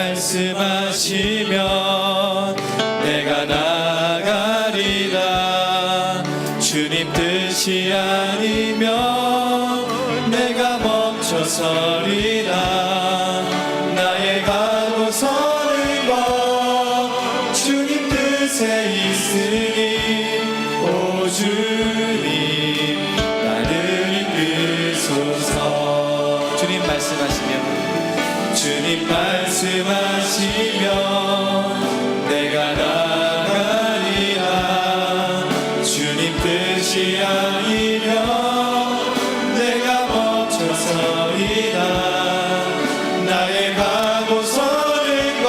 말씀하시면 내가 나가리라. 주님 뜻이 아니면 내가 멈춰서리라. 나의 가고 서는 것 주님 뜻에 있으니 오 주님 나를 이끄소서. 주님 말씀하시면 내가 나가리라. 주님 뜻이 아니면 내가 멈춰서리라. 나의 가고 서는 것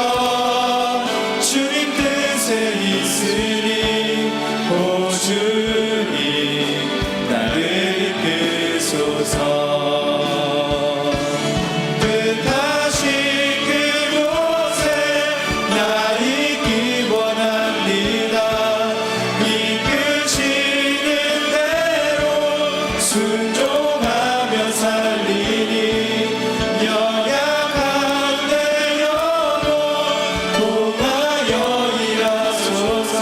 주님 뜻에 있으니 오 주님 나를 이끄소서. 순종하며 살리니 연약한 내 영혼 통하여 일하소서.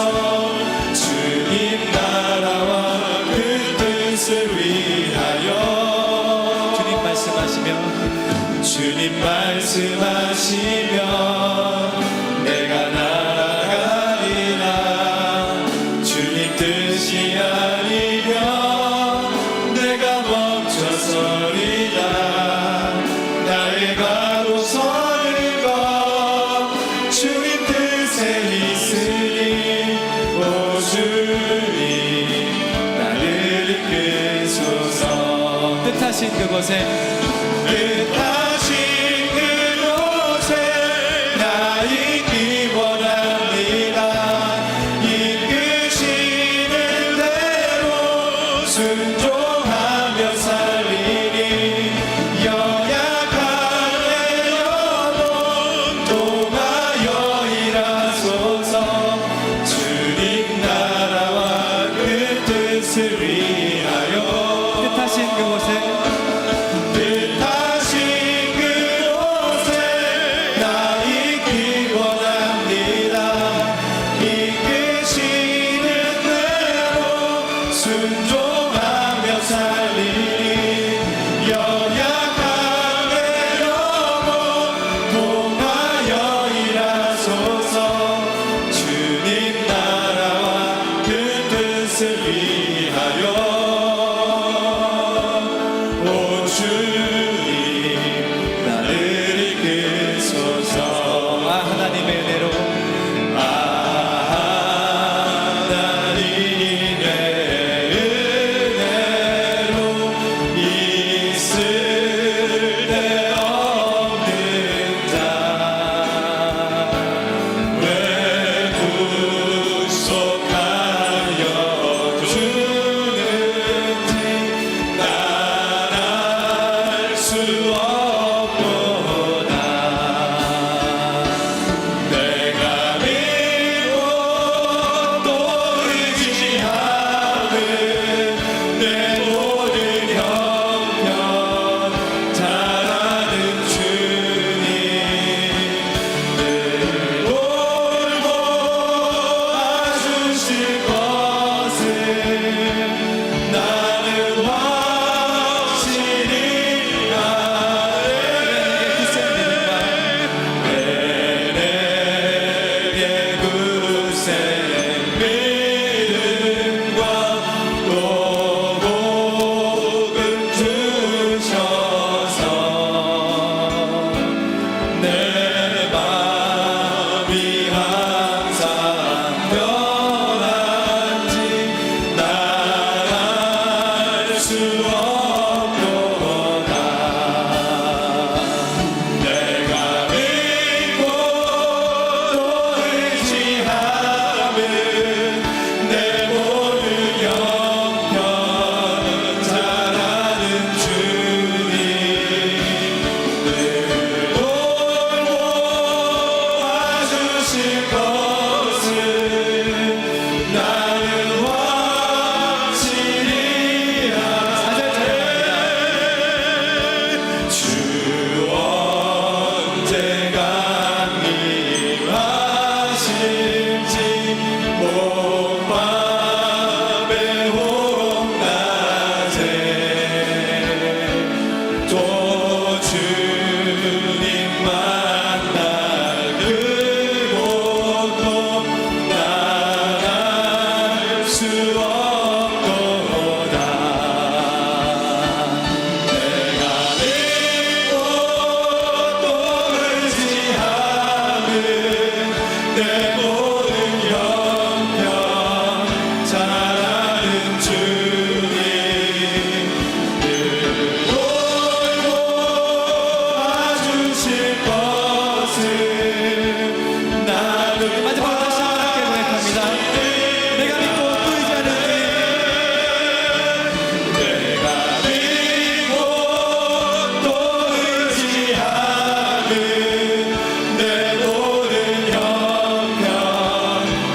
주님 나라와 그 뜻을 위하여. 주님 말씀하시면 내가 나아가리라. 주님 뜻이 아니면 내가 멈춰서리라. 나의 가고 서는 것 주님 뜻에 있으니 오 주님 나를 이끄소서. 뜻하신 그곳에 나 있기 원합니다. 이끄시는 대로 순종하며 살리니 연약한 내 영혼 통하여 일하소서. 주님 나라와 그 뜻을 위하여. 뜻하신 그곳에 주님 만날 그곳도 나갈 수 없도다. 내가 이곳도 의지하는 내 모든 형편 잘 아는 주님 늘 돌보아주실 것을 나를 마지막으로 다시 함께 고백합니다. 내가 믿고 또 의지하는 내가 믿고 또 의지하는 내 모든 형편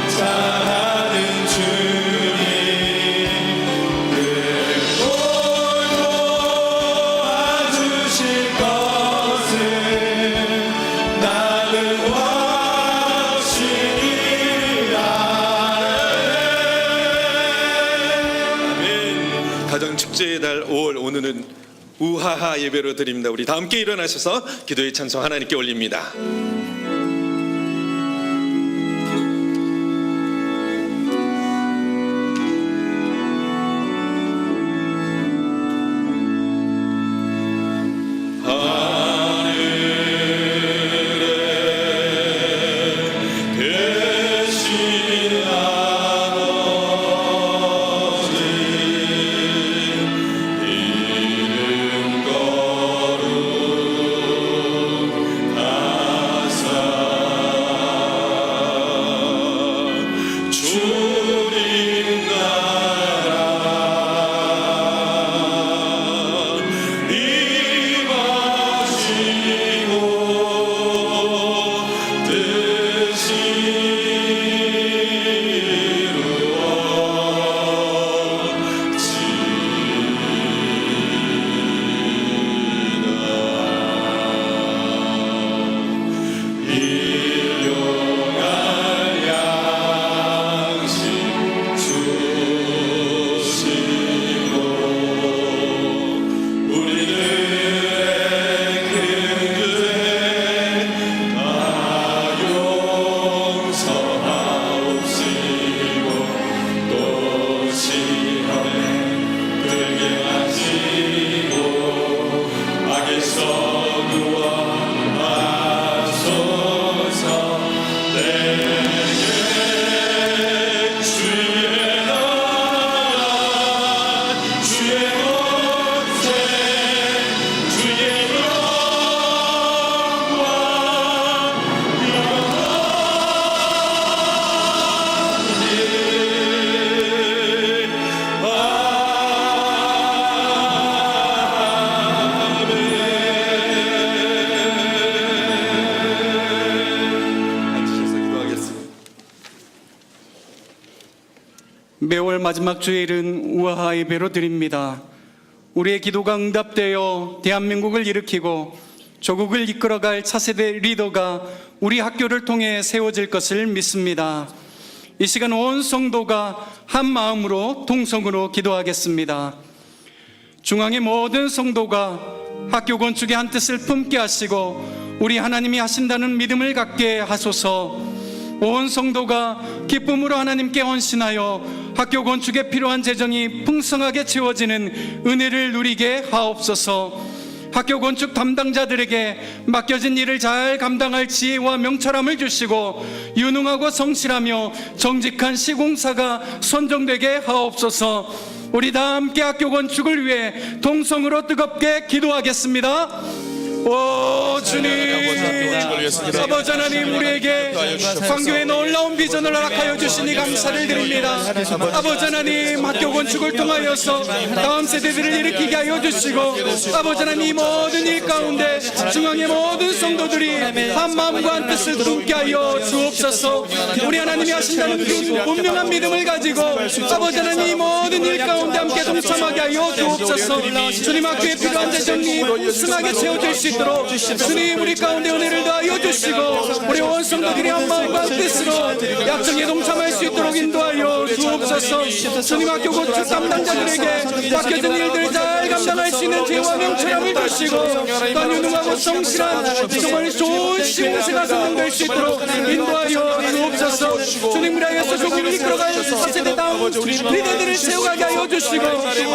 잘 아는 주님 늘 돌보아주실 것을 나는 확신이라. 아멘. 가정축제의 달 5월 오늘은 우하하 예배로 드립니다. 우리 다 함께 일어나셔서 기도의 찬송 하나님께 올립니다. 계신 아버지 이름 거룩하사 주님 나라 임하시고 뜻이 일용할 양식 주시고 우리들의 큰 죄 다 용서하옵시고 또 시험에 들게 하시고 악에서 구원하소서. 내게 주의 나라 주의 권세 주의 영광 앉으셔서 기도하겠습니다. 매월 마지막 주일은 우아하 예배로 드립니다. 우리의 기도가 응답되어 대한민국을 일으키고 조국을 이끌어갈 차세대 리더가 우리 학교를 통해 세워질 것을 믿습니다. 이 시간 온 성도가 한 마음으로 동성으로 기도하겠습니다. 중앙의 모든 성도가 학교 건축의 한 뜻을 품게 하시고 우리 하나님이 하신다는 믿음을 갖게 하소서. 온 성도가 기쁨으로 하나님께 헌신하여 학교 건축에 필요한 재정이 풍성하게 채워지는 은혜를 누리게 하옵소서. 학교 건축 담당자들에게 맡겨진 일을 잘 감당할 지혜와 명철함을 주시고 유능하고 성실하며 정직한 시공사가 선정되게 하옵소서. 우리 다 함께 학교 건축을 위해 동성으로 뜨겁게 기도하겠습니다. 오 주님, 아버지 하나님, 우리에게 황교의 놀라운 비전을 허락하여 주시니 감사를 드립니다. 아버지 하나님, 학교 건축을 통하여서 다음 세대들을 일으키게 하여 주시고, 아버지 하나님, 이 모든 일 가운데 중앙의 모든 성도들이 한 마음과 한 뜻을 품게 하여 주옵소서. 우리 하나님이 하신다는 그 분명한 믿음을 가지고 아버지 하나님, 이 모든 일 가운데 함께 동참하게 하여 주옵소서. 주님, 학교에 필요한 재정이 풍성하게 채워질 수 있도록 주님 우리 가운데 은혜를 더하여 주시고 우리 온 성도들이 한 마음과 뜻으로 약속에 동참할 수 있도록 인도하여 주옵소서. 주님 학교 건축 담당자들에게 맡겨진 일들 잘 감당할 수 있는 지혜와 명철함을 주시고 또 유능하고 성실한 정말 좋은 신세가 성공될 수 있도록 인도하여 주옵소서. 주님 우리 하여서 조국을 이끌어갈 4세대 다음 리더들을 세워가게 하여 주시고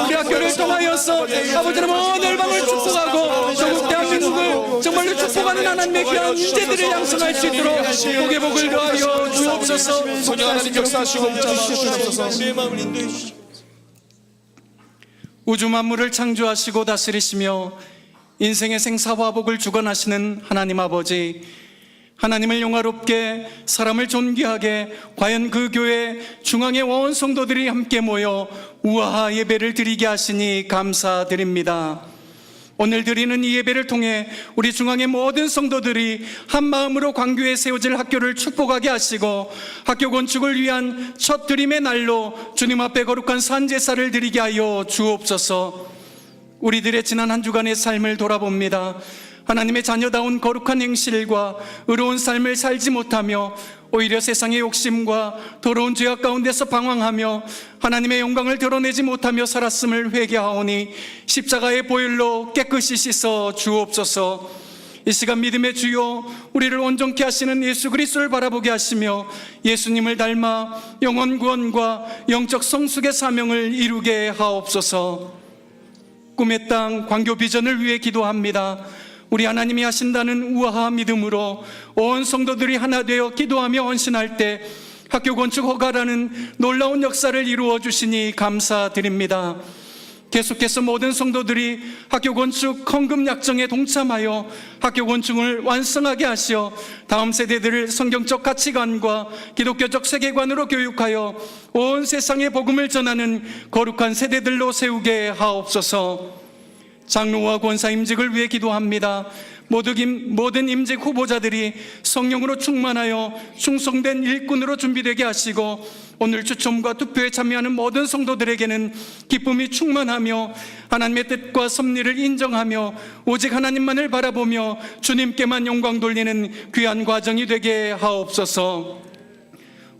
우리 학교를 통하여서 아버지는 온 열방을 축복하고 전국 대한민국을 정말로 축복하는 하나님의 귀한 인재들을 양성할 수 있도록 복의 복을 더하여 주옵소서. 성령 하나님 역사하시고 주옵소서. 우리의 마음을 인도해 주시옵소서. 우주 만물을 창조하시고 다스리시며 인생의 생사와 복을 주관하시는 하나님 아버지, 하나님을 영화롭게 사람을 존귀하게 과연 그 교회 중앙의 온 성도들이 함께 모여 우아하 예배를 드리게 하시니 감사드립니다. 오늘 드리는 이 예배를 통해 우리 중앙의 모든 성도들이 한 마음으로 광교에 세워질 학교를 축복하게 하시고 학교 건축을 위한 첫 드림의 날로 주님 앞에 거룩한 산제사를 드리게 하여 주옵소서. 우리들의 지난 한 주간의 삶을 돌아봅니다. 하나님의 자녀다운 거룩한 행실과 의로운 삶을 살지 못하며 오히려 세상의 욕심과 더러운 죄악 가운데서 방황하며 하나님의 영광을 드러내지 못하며 살았음을 회개하오니 십자가의 보혈로 깨끗이 씻어 주옵소서. 이 시간 믿음의 주요 우리를 온전케 하시는 예수 그리스도를 바라보게 하시며 예수님을 닮아 영원 구원과 영적 성숙의 사명을 이루게 하옵소서. 꿈의 땅 광교 비전을 위해 기도합니다. 우리 하나님이 하신다는 우아한 믿음으로 온 성도들이 하나 되어 기도하며 헌신할 때 학교 건축 허가라는 놀라운 역사를 이루어 주시니 감사드립니다. 계속해서 모든 성도들이 학교 건축 헌금 약정에 동참하여 학교 건축을 완성하게 하시어 다음 세대들을 성경적 가치관과 기독교적 세계관으로 교육하여 온 세상에 복음을 전하는 거룩한 세대들로 세우게 하옵소서. 장로와 권사 임직을 위해 기도합니다. 모든 임직 후보자들이 성령으로 충만하여 충성된 일꾼으로 준비되게 하시고 오늘 추첨과 투표에 참여하는 모든 성도들에게는 기쁨이 충만하며 하나님의 뜻과 섭리를 인정하며 오직 하나님만을 바라보며 주님께만 영광 돌리는 귀한 과정이 되게 하옵소서.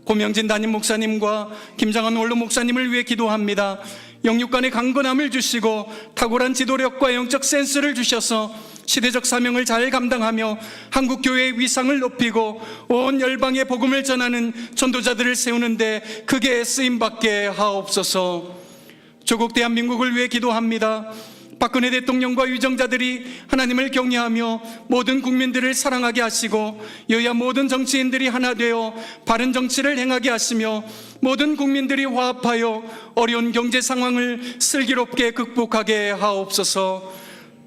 고명진 담임 목사님과 김장한 원로 목사님을 위해 기도합니다. 영육간의 강건함을 주시고 탁월한 지도력과 영적 센스를 주셔서 시대적 사명을 잘 감당하며 한국교회의 위상을 높이고 온 열방의 복음을 전하는 전도자들을 세우는데 크게 쓰임받게 하옵소서. 조국 대한민국을 위해 기도합니다. 박근혜 대통령과 위정자들이 하나님을 경외하며 모든 국민들을 사랑하게 하시고 여야 모든 정치인들이 하나 되어 바른 정치를 행하게 하시며 모든 국민들이 화합하여 어려운 경제 상황을 슬기롭게 극복하게 하옵소서.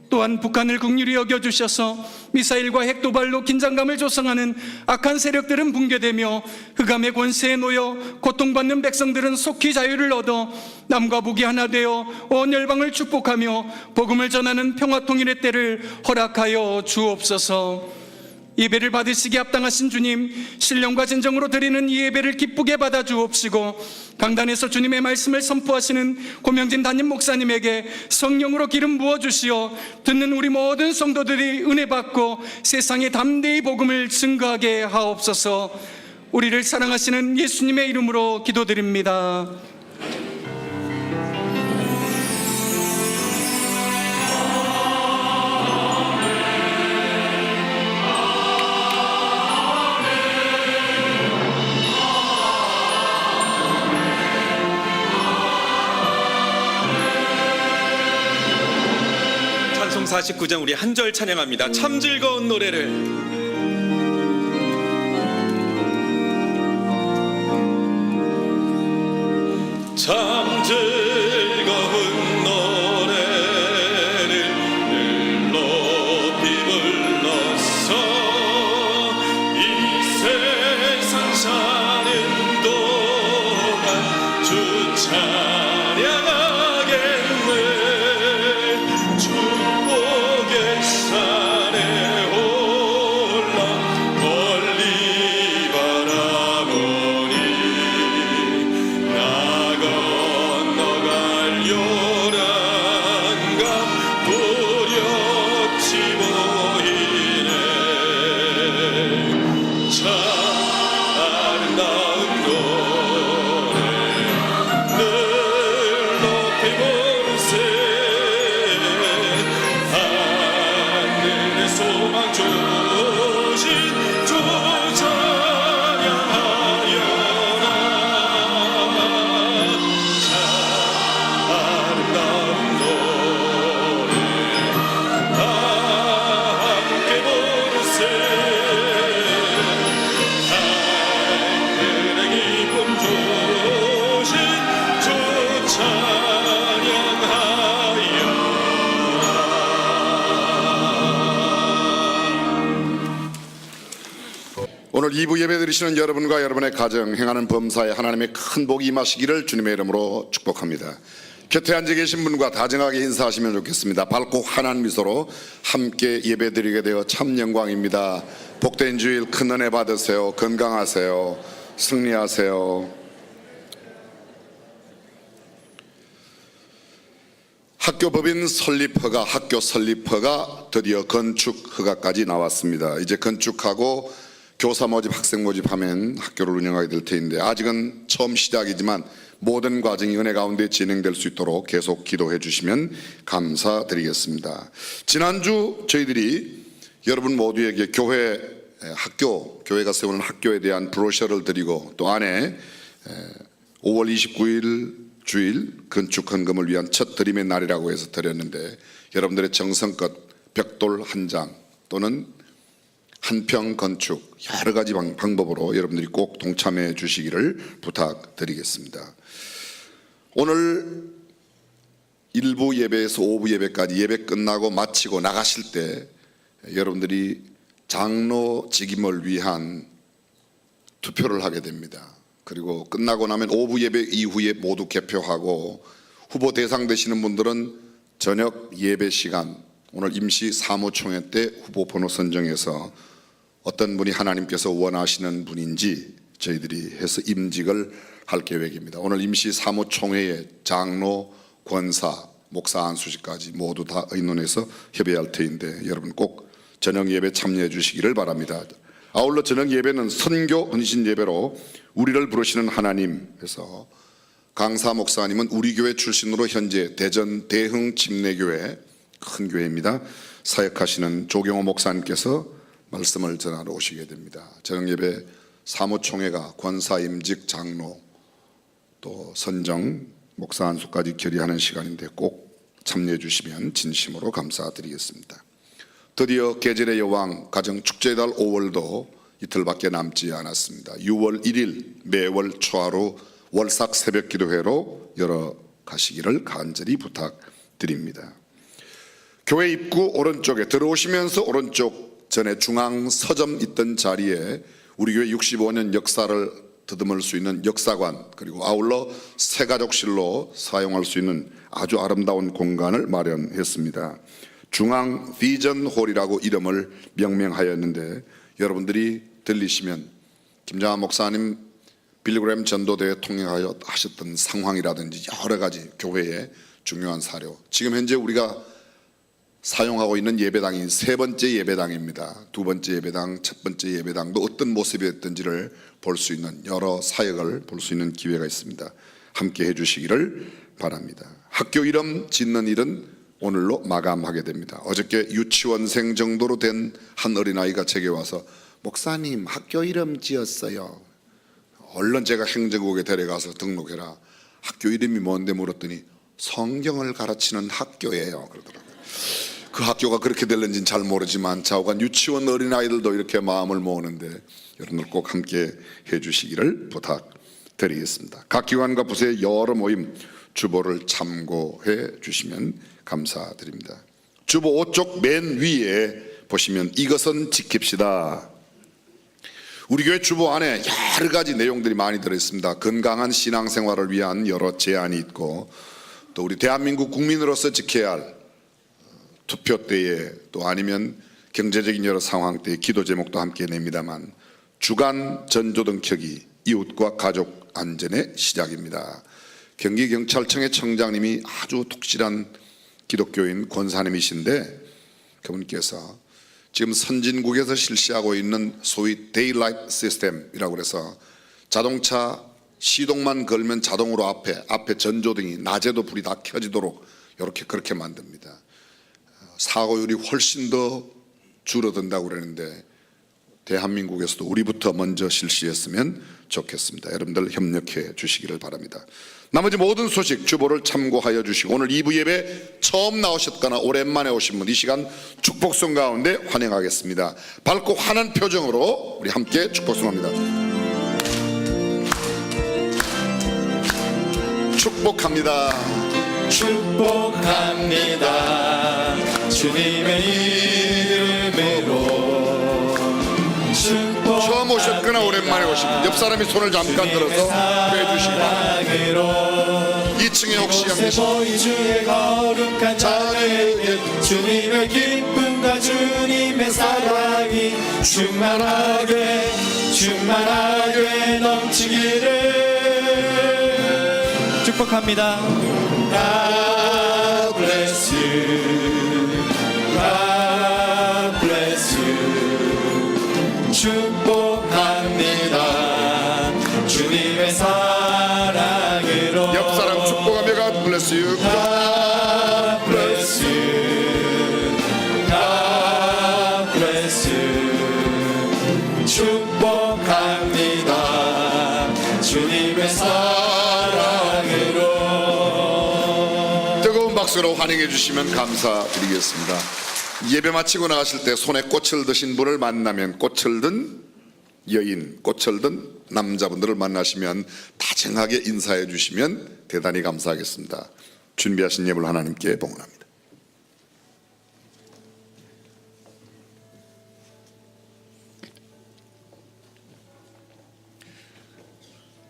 또한 북한을 긍휼히 여겨주셔서 미사일과 핵도발로 긴장감을 조성하는 악한 세력들은 붕괴되며 흑암의 권세에 놓여 고통받는 백성들은 속히 자유를 얻어 남과 북이 하나 되어 온 열방을 축복하며 복음을 전하는 평화통일의 때를 허락하여 주옵소서. 예배를 받으시기 합당하신 주님, 신령과 진정으로 드리는 이 예배를 기쁘게 받아 주옵시고 강단에서 주님의 말씀을 선포하시는 고명진 담임 목사님에게 성령으로 기름 부어 주시어 듣는 우리 모든 성도들이 은혜 받고 세상에 담대히 복음을 증거하게 하옵소서. 우리를 사랑하시는 예수님의 이름으로 기도드립니다. 찬송 49장 우리 한 절 찬양합니다. 참 즐거운 노래를. 참 즐거운 노래를 늘 높이 불러서 이 세상 사는 동안 주 찬양하겠네. 축복의 산에 올라 멀리 바라보니 나 건너갈 요란강 두렵지 못하네. 소망 주신 주 찬양하여라. 아름다운 노래 다 함께 부르세. 하늘의 기쁨 주신 주 찬양하여라. 오늘 2부 예배 드리시는 여러분과 여러분의 가정 행하는 범사에 하나님의 큰 복이 임하시기를 주님의 이름으로 축복합니다. 곁에 앉아 계신 분과 다정하게 인사하시면 좋겠습니다. 밝고 환한 미소로 함께 예배 드리게 되어 참 영광입니다. 복된 주일 큰 은혜 받으세요. 건강하세요. 승리하세요. 학교법인 설립허가, 학교 설립허가 드디어 건축 허가까지 나왔습니다. 이제 건축하고 교사 모집, 학생 모집하면 학교를 운영하게 될 텐데 아직은 처음 시작이지만 모든 과정이 은혜 가운데 진행될 수 있도록 계속 기도해 주시면 감사드리겠습니다. 지난주 저희들이 여러분 모두에게 교회, 교회가 세우는 학교에 대한 브로셔를 드리고 또 안에 5월 29일 주일 건축 헌금을 위한 첫 드림의 날이라고 해서 드렸는데 여러분들의 정성껏 벽돌 한 장 또는 한평 건축 여러 가지 방법으로 여러분들이 꼭 동참해 주시기를 부탁드리겠습니다. 오늘 1부 예배에서 5부 예배까지 예배 끝나고 마치고 나가실 때 여러분들이 장로 직임을 위한 투표를 하게 됩니다. 그리고 끝나고 나면 5부 예배 이후에 모두 개표하고 후보 대상 되시는 분들은 저녁 예배 시간 오늘 임시 사무총회 때 후보 번호 선정해서 어떤 분이 하나님께서 원하시는 분인지 저희들이 해서 임직을 할 계획입니다. 오늘 임시 사무총회에 장로, 권사, 목사 안수지까지 모두 다 의논해서 협의할 터인데 여러분 꼭 저녁 예배 참여해 주시기를 바랍니다. 아울러 저녁 예배는 선교 헌신 예배로 우리를 부르시는 하나님에서 강사 목사님은 우리 교회 출신으로 현재 대전 대흥 침례교회 큰 교회입니다. 사역하시는 조경호 목사님께서 말씀을 전하러 오시게 됩니다. 저녁 예배 사무총회가 권사 임직 장로 또 선정 목사 안수까지 결의하는 시간인데 꼭 참여해 주시면 진심으로 감사드리겠습니다. 드디어 계절의 여왕 가정축제의 달 5월도 이틀밖에 남지 않았습니다. 6월 1일 매월 초하루 월삭 새벽 기도회로 열어가시기를 간절히 부탁드립니다. 교회 입구 오른쪽에 들어오시면서 오른쪽 전에 중앙 서점 있던 자리에 우리 교회 65년 역사를 더듬을 수 있는 역사관 그리고 아울러 새가족실로 사용할 수 있는 아주 아름다운 공간을 마련했습니다. 중앙 비전홀이라고 이름을 명명하였는데 여러분들이 들리시면 김장한 목사님 빌리그램 전도대회 통행하여 하셨던 상황이라든지 여러 가지 교회의 중요한 사료, 지금 현재 우리가 사용하고 있는 예배당이 세 번째 예배당입니다. 두 번째 예배당, 첫 번째 예배당도 어떤 모습이었던지를 볼 수 있는 여러 사역을 볼 수 있는 기회가 있습니다. 함께 해주시기를 바랍니다. 학교 이름 짓는 일은 오늘로 마감하게 됩니다. 어저께 유치원생 정도로 된 한 어린아이가 제게 와서 목사님 학교 이름 지었어요. 얼른 제가 행정국에 데려가서 등록해라. 학교 이름이 뭔데 물었더니 성경을 가르치는 학교예요 그러더라고요. 그 학교가 그렇게 될는지는 잘 모르지만 좌우간 유치원 어린아이들도 이렇게 마음을 모으는데 여러분들 꼭 함께 해주시기를 부탁드리겠습니다. 각 기관과 부서의 여러 모임 주보를 참고해 주시면 감사드립니다. 주보 5쪽 맨 위에 보시면 이것은 지킵시다. 우리 교회 주보 안에 여러 가지 내용들이 많이 들어있습니다. 건강한 신앙생활을 위한 여러 제안이 있고 또 우리 대한민국 국민으로서 지켜야 할 투표 때에 또 아니면 경제적인 여러 상황 때에 기도 제목도 함께 냅니다만 주간 전조등 켜기 이웃과 가족 안전의 시작입니다. 경기경찰청의 청장님이 아주 독실한 기독교인 권사님이신데 그분께서 지금 선진국에서 실시하고 있는 소위 데일라이트 시스템이라고 해서 자동차 시동만 걸면 자동으로 앞에 전조등이 낮에도 불이 다 켜지도록 이렇게 그렇게 만듭니다. 사고율이 훨씬 더 줄어든다고 그러는데 대한민국에서도 우리부터 먼저 실시했으면 좋겠습니다. 여러분들 협력해 주시기를 바랍니다. 나머지 모든 소식 주보를 참고하여 주시고 오늘 2부 예배 처음 나오셨거나 오랜만에 오신 분 이 시간 축복송 가운데 환영하겠습니다. 밝고 환한 표정으로 우리 함께 축복송합니다. 축복합니다. 축복합니다. 주님의 이름으로 처음 오셨거나 오랜만에 오신 분, 옆 사람이 손을 잠깐 들어서 해주시고 2층에 혹시 보이 주의 거룩한 자에게 주님의 기쁨과 주님의 사랑이 충만하게 넘치기를 축복합니다. God bless you. God bless you. 축복합니다. 주님의 사랑으로 옆 사람 축복하며 God bless you. God bless you. God bless you. 축복합니다. 주님의 사랑으로 뜨거운 박수로 환영해 주시면 감사드리겠습니다. 예배 마치고 나가실 때 손에 꽃을 드신 분을 만나면 꽃을 든 여인, 꽃을 든 남자분들을 만나시면 다정하게 인사해 주시면 대단히 감사하겠습니다. 준비하신 예물 하나님께 봉헌합니다.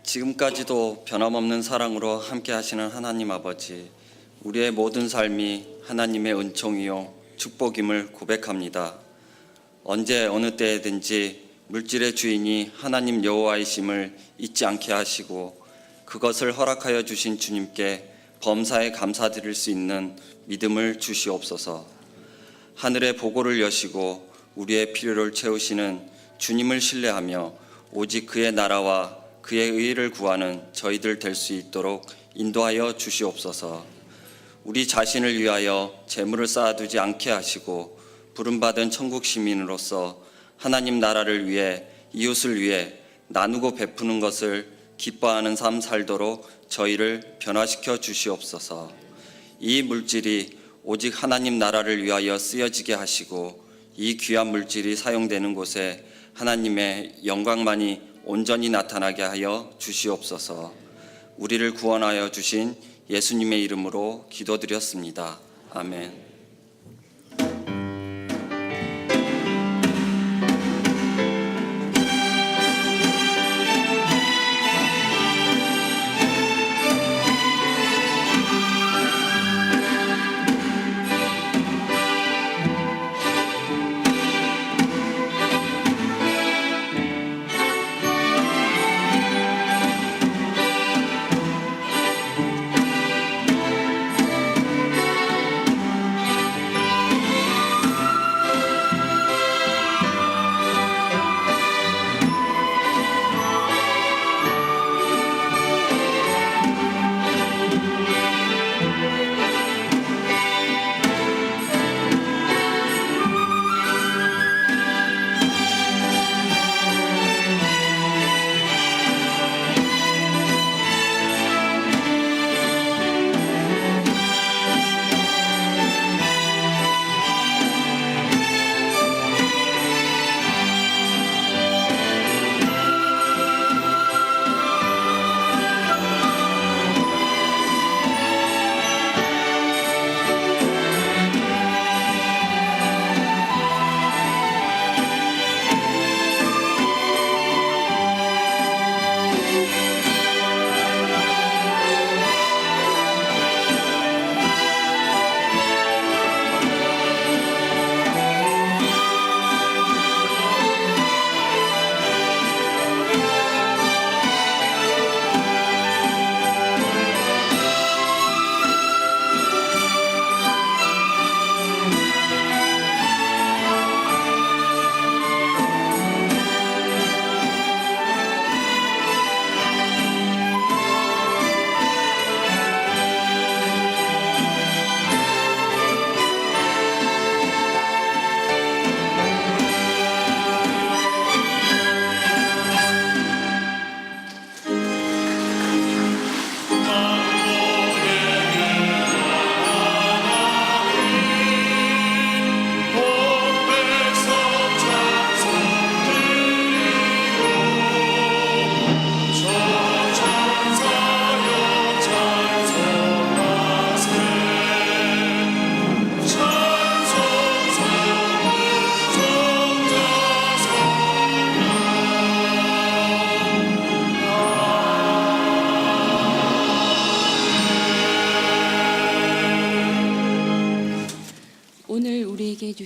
지금까지도 변함없는 사랑으로 함께 하시는 하나님 아버지, 우리의 모든 삶이 하나님의 은총이요 축복임을 고백합니다. 언제 어느 때든지 물질의 주인이 하나님 여호와이심을 잊지 않게 하시고 그것을 허락하여 주신 주님께 범사에 감사드릴 수 있는 믿음을 주시옵소서. 하늘의 보고를 여시고 우리의 필요를 채우시는 주님을 신뢰하며 오직 그의 나라와 그의 의를 구하는 저희들 될 수 있도록 인도하여 주시옵소서. 우리 자신을 위하여 재물을 쌓아두지 않게 하시고 부름받은 천국 시민으로서 하나님 나라를 위해 이웃을 위해 나누고 베푸는 것을 기뻐하는 삶 살도록 저희를 변화시켜 주시옵소서. 이 물질이 오직 하나님 나라를 위하여 쓰여지게 하시고 이 귀한 물질이 사용되는 곳에 하나님의 영광만이 온전히 나타나게 하여 주시옵소서. 우리를 구원하여 주신 예수님의 이름으로 기도드렸습니다. 아멘.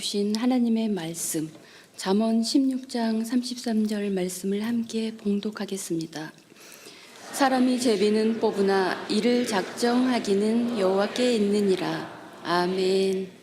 주신 하나님의 말씀, 잠언 16장 33절 말씀을 함께 봉독하겠습니다. 사람이 제비는 뽑으나 이를 작정하기는 여호와께 있느니라. 아멘.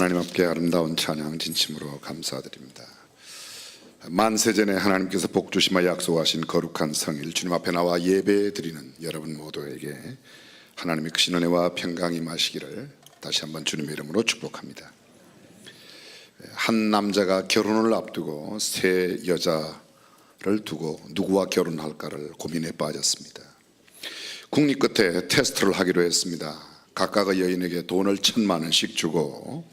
하나님 앞에 아름다운 찬양 진심으로 감사드립니다. 만세전에 하나님께서 복 주심하 약속하신 거룩한 성일 주님 앞에 나와 예배드리는 여러분 모두에게 하나님의 크신 은혜와 평강이 임하시기를 다시 한번 주님의 이름으로 축복합니다. 한 남자가 결혼을 앞두고 세 여자 두고 누구와 결혼할까를 고민에 빠졌습니다. 국립 끝에 테스트를 하기로 했습니다. 각각의 여인에게 돈을 1,000만 원씩 주고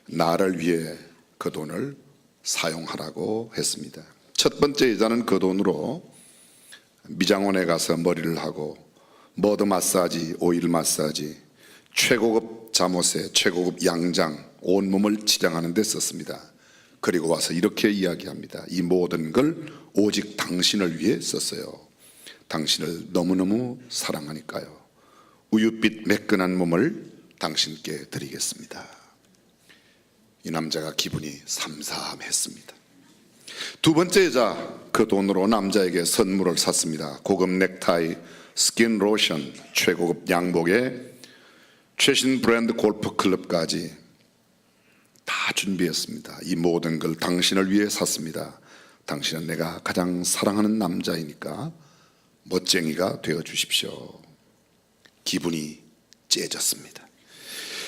나를 위해 그 돈을 사용하라고 했습니다. 첫 번째 여자는 그 돈으로 미장원에 가서 머리를 하고 머드 마사지, 오일 마사지, 최고급 잠옷에 최고급 양장, 온몸을 치장하는 데 썼습니다. 그리고 와서 이렇게 이야기합니다. 이 모든 걸 오직 당신을 위해 썼어요. 당신을 너무너무 사랑하니까요. 우윳빛 매끈한 몸을 당신께 드리겠습니다. 이 남자가 기분이 삼삼했습니다. 두 번째 여자, 그 돈으로 남자에게 선물을 샀습니다. 고급 넥타이, 스킨 로션, 최고급 양복에 최신 브랜드 골프 클럽까지 다 준비했습니다. 이 모든 걸 당신을 위해 샀습니다. 당신은 내가 가장 사랑하는 남자이니까 멋쟁이가 되어 주십시오. 기분이 째졌습니다.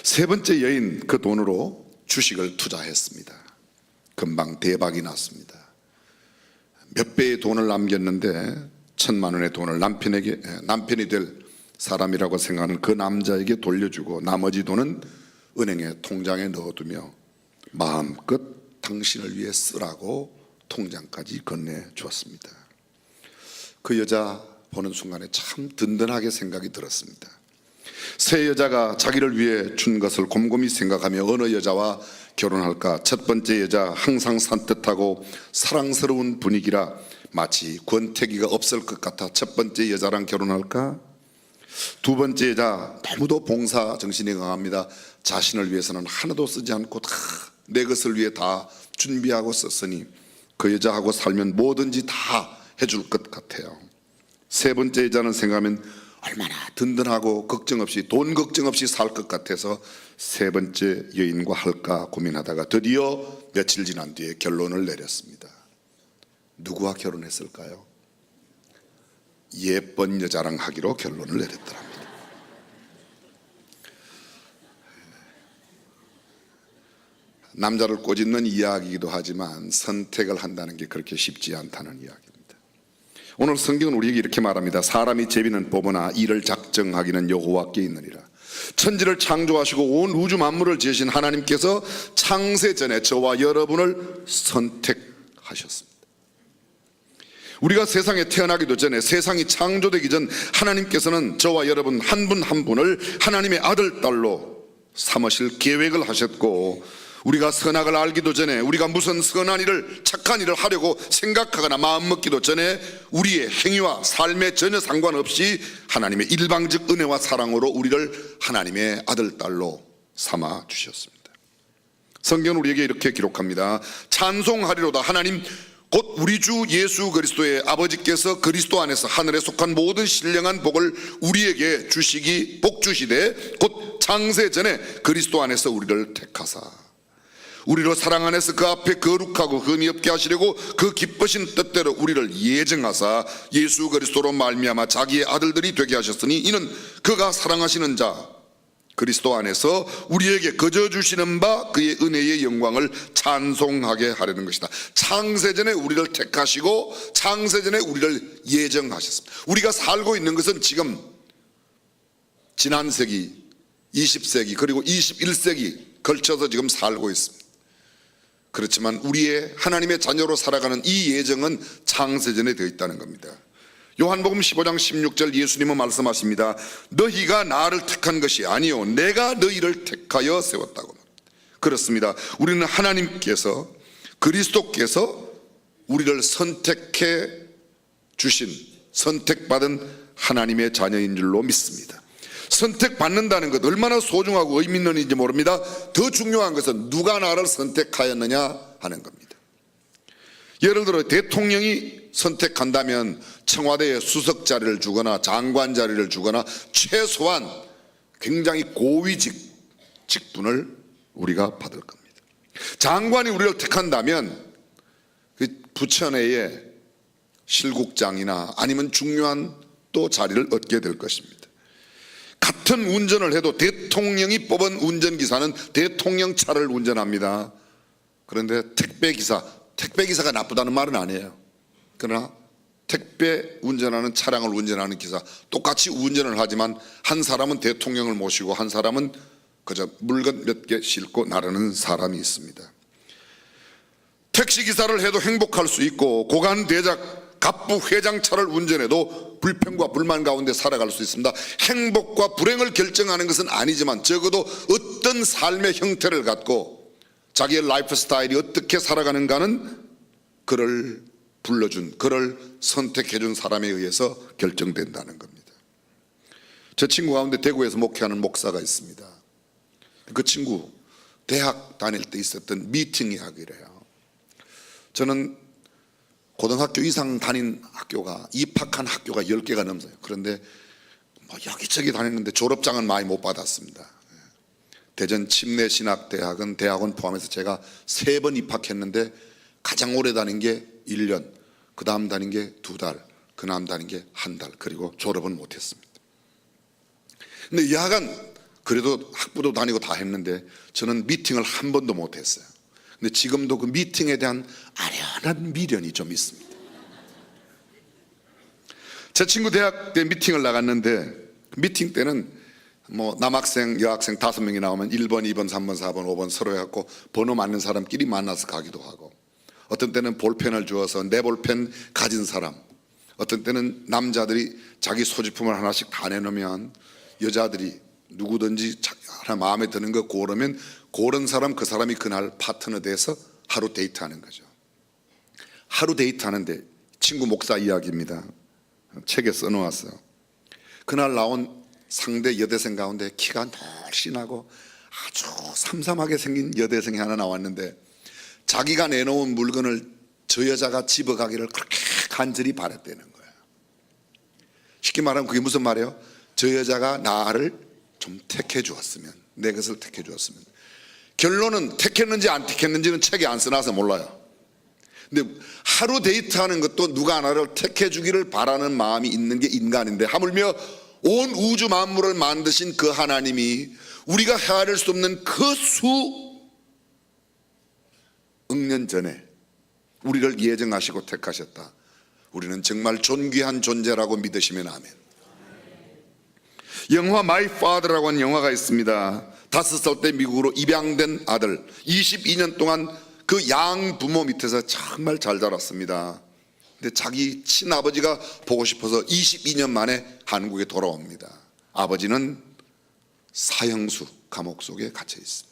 세 번째 여인, 그 돈으로 주식을 투자했습니다. 금방 대박이 났습니다. 몇 배의 돈을 남겼는데 1,000만 원의 돈을 남편이 될 사람이라고 생각하는 그 남자에게 돌려주고 나머지 돈은 은행에 통장에 넣어두며 마음껏 당신을 위해 쓰라고 통장까지 건네주었습니다. 그 여자 보는 순간에 참 든든하게 생각이 들었습니다. 세 여자가 자기를 위해 준 것을 곰곰이 생각하며 어느 여자와 결혼할까? 첫 번째 여자, 항상 산뜻하고 사랑스러운 분위기라 마치 권태기가 없을 것 같아 첫 번째 여자랑 결혼할까? 두 번째 여자, 너무도 봉사 정신이 강합니다. 자신을 위해서는 하나도 쓰지 않고 다 내 것을 위해 다 준비하고 썼으니 그 여자하고 살면 뭐든지 다 해줄 것 같아요. 세 번째 여자는 생각하면 얼마나 든든하고 걱정 없이, 돈 걱정 없이 살 것 같아서 세 번째 여인과 할까 고민하다가 드디어 며칠 지난 뒤에 결론을 내렸습니다. 누구와 결혼했을까요? 예쁜 여자랑 하기로 결론을 내렸더랍니다. 남자를 꼬집는 이야기이기도 하지만 선택을 한다는 게 그렇게 쉽지 않다는 이야기입니다. 오늘 성경은 우리에게 이렇게 말합니다. 사람이 제비는 뽑으나 이를 작정하기는 여호와께 있느니라. 천지를 창조하시고 온 우주 만물을 지으신 하나님께서 창세 전에 저와 여러분을 선택하셨습니다. 우리가 세상에 태어나기도 전에, 세상이 창조되기 전 하나님께서는 저와 여러분 한 분 한 분을 하나님의 아들, 딸로 삼으실 계획을 하셨고, 우리가 선악을 알기도 전에, 우리가 무슨 선한 일을, 착한 일을 하려고 생각하거나 마음먹기도 전에 우리의 행위와 삶에 전혀 상관없이 하나님의 일방적 은혜와 사랑으로 우리를 하나님의 아들, 딸로 삼아 주셨습니다. 성경은 우리에게 이렇게 기록합니다. 찬송하리로다. 하나님 곧 우리 주 예수 그리스도의 아버지께서 그리스도 안에서 하늘에 속한 모든 신령한 복을 우리에게 주시기 복 주시되 곧 창세 전에 그리스도 안에서 우리를 택하사 우리로 사랑 안에서 그 앞에 거룩하고 흠이 없게 하시려고 그 기쁘신 뜻대로 우리를 예정하사 예수 그리스도로 말미암아 자기의 아들들이 되게 하셨으니 이는 그가 사랑하시는 자 그리스도 안에서 우리에게 거저 주시는 바 그의 은혜의 영광을 찬송하게 하려는 것이다. 창세전에 우리를 택하시고 창세전에 우리를 예정하셨습니다. 우리가 살고 있는 것은 지금 지난 세기, 20세기 그리고 21세기 걸쳐서 지금 살고 있습니다. 그렇지만 우리의 하나님의 자녀로 살아가는 이 예정은 창세전에 되어 있다는 겁니다. 요한복음 15장 16절 예수님은 말씀하십니다. 너희가 나를 택한 것이 아니요 내가 너희를 택하여 세웠다고. 그렇습니다. 우리는 하나님께서, 그리스도께서 우리를 선택해 주신, 선택받은 하나님의 자녀인 줄로 믿습니다. 선택받는다는 것 얼마나 소중하고 의미 있는 일인지 모릅니다. 더 중요한 것은 누가 나를 선택하였느냐 하는 겁니다. 예를 들어 대통령이 선택한다면 청와대에 수석 자리를 주거나 장관 자리를 주거나 최소한 굉장히 고위 직분을 우리가 받을 겁니다. 장관이 우리를 택한다면 그 부처 내에 실국장이나 아니면 중요한 또 자리를 얻게 될 것입니다. 같은 운전을 해도 대통령이 뽑은 운전기사는 대통령 차를 운전합니다. 그런데 택배기사가 나쁘다는 말은 아니에요. 그러나 택배 운전하는 차량을 운전하는 기사 똑같이 운전을 하지만 한 사람은 대통령을 모시고 한 사람은 그저 물건 몇 개 싣고 나르는 사람이 있습니다. 택시기사를 해도 행복할 수 있고 고관대작 갑부 회장차를 운전해도 불평과 불만 가운데 살아갈 수 있습니다. 행복과 불행을 결정하는 것은 아니지만 적어도 어떤 삶의 형태를 갖고 자기의 라이프 스타일이 어떻게 살아가는가는 그를 불러준, 그를 선택해준 사람에 의해서 결정된다는 겁니다. 저 친구 가운데 대구에서 목회하는 목사가 있습니다. 그 친구 대학 다닐 때 있었던 미팅 이야기래요. 저는 고등학교 이상 다닌 학교가 입학한 학교가 10개가 넘어요. 그런데 뭐 여기저기 다녔는데 졸업장은 많이 못 받았습니다. 대전 침례신학대학은 대학원 포함해서 제가 3번 입학했는데 가장 오래 다닌 게 1년, 그 다음 다닌 게 2달, 그 다음 다닌 게 1달, 그리고 졸업은 못했습니다. 근데 야간 그래도 학부도 다니고 다 했는데 저는 미팅을 한 번도 못했어요. 근데 지금도 그 미팅에 대한 아련한 미련이 좀 있습니다. 제 친구 대학 때 미팅을 나갔는데 미팅 때는 뭐 남학생, 여학생 5명이 나오면 1번, 2번, 3번, 4번, 5번 서로 해갖고 번호 맞는 사람끼리 만나서 가기도 하고, 어떤 때는 볼펜을 주어서 내 볼펜 가진 사람, 어떤 때는 남자들이 자기 소지품을 하나씩 다 내놓으면 여자들이 누구든지 하나 마음에 드는 거 고르면 고른 사람, 그 사람이 그날 파트너 돼서 하루 데이트하는 거죠. 하루 데이트하는데 친구 목사 이야기입니다. 책에 써놓았어요. 그날 나온 상대 여대생 가운데 키가 날씬하고 아주 삼삼하게 생긴 여대생이 하나 나왔는데 자기가 내놓은 물건을 저 여자가 집어가기를 그렇게 간절히 바랬다는 거예요. 쉽게 말하면 그게 무슨 말이에요? 저 여자가 나를 좀 택해 주었으면, 내 것을 택해 주었으면. 결론은 택했는지 안 택했는지는 책에 안 써놔서 몰라요. 근데 하루 데이트하는 것도 누가 나를 택해 주기를 바라는 마음이 있는 게 인간인데, 하물며 온 우주 만물을 만드신 그 하나님이 우리가 헤아릴 수 없는 그 수억년 전에 우리를 예정하시고 택하셨다. 우리는 정말 존귀한 존재라고 믿으시면 아멘. 영화 마이 파더라고 하는 영화가 있습니다. 5살 때 미국으로 입양된 아들, 22년 동안 그 양부모 밑에서 정말 잘 자랐습니다. 근데 자기 친아버지가 보고 싶어서 22년 만에 한국에 돌아옵니다. 아버지는 사형수 감옥 속에 갇혀 있습니다.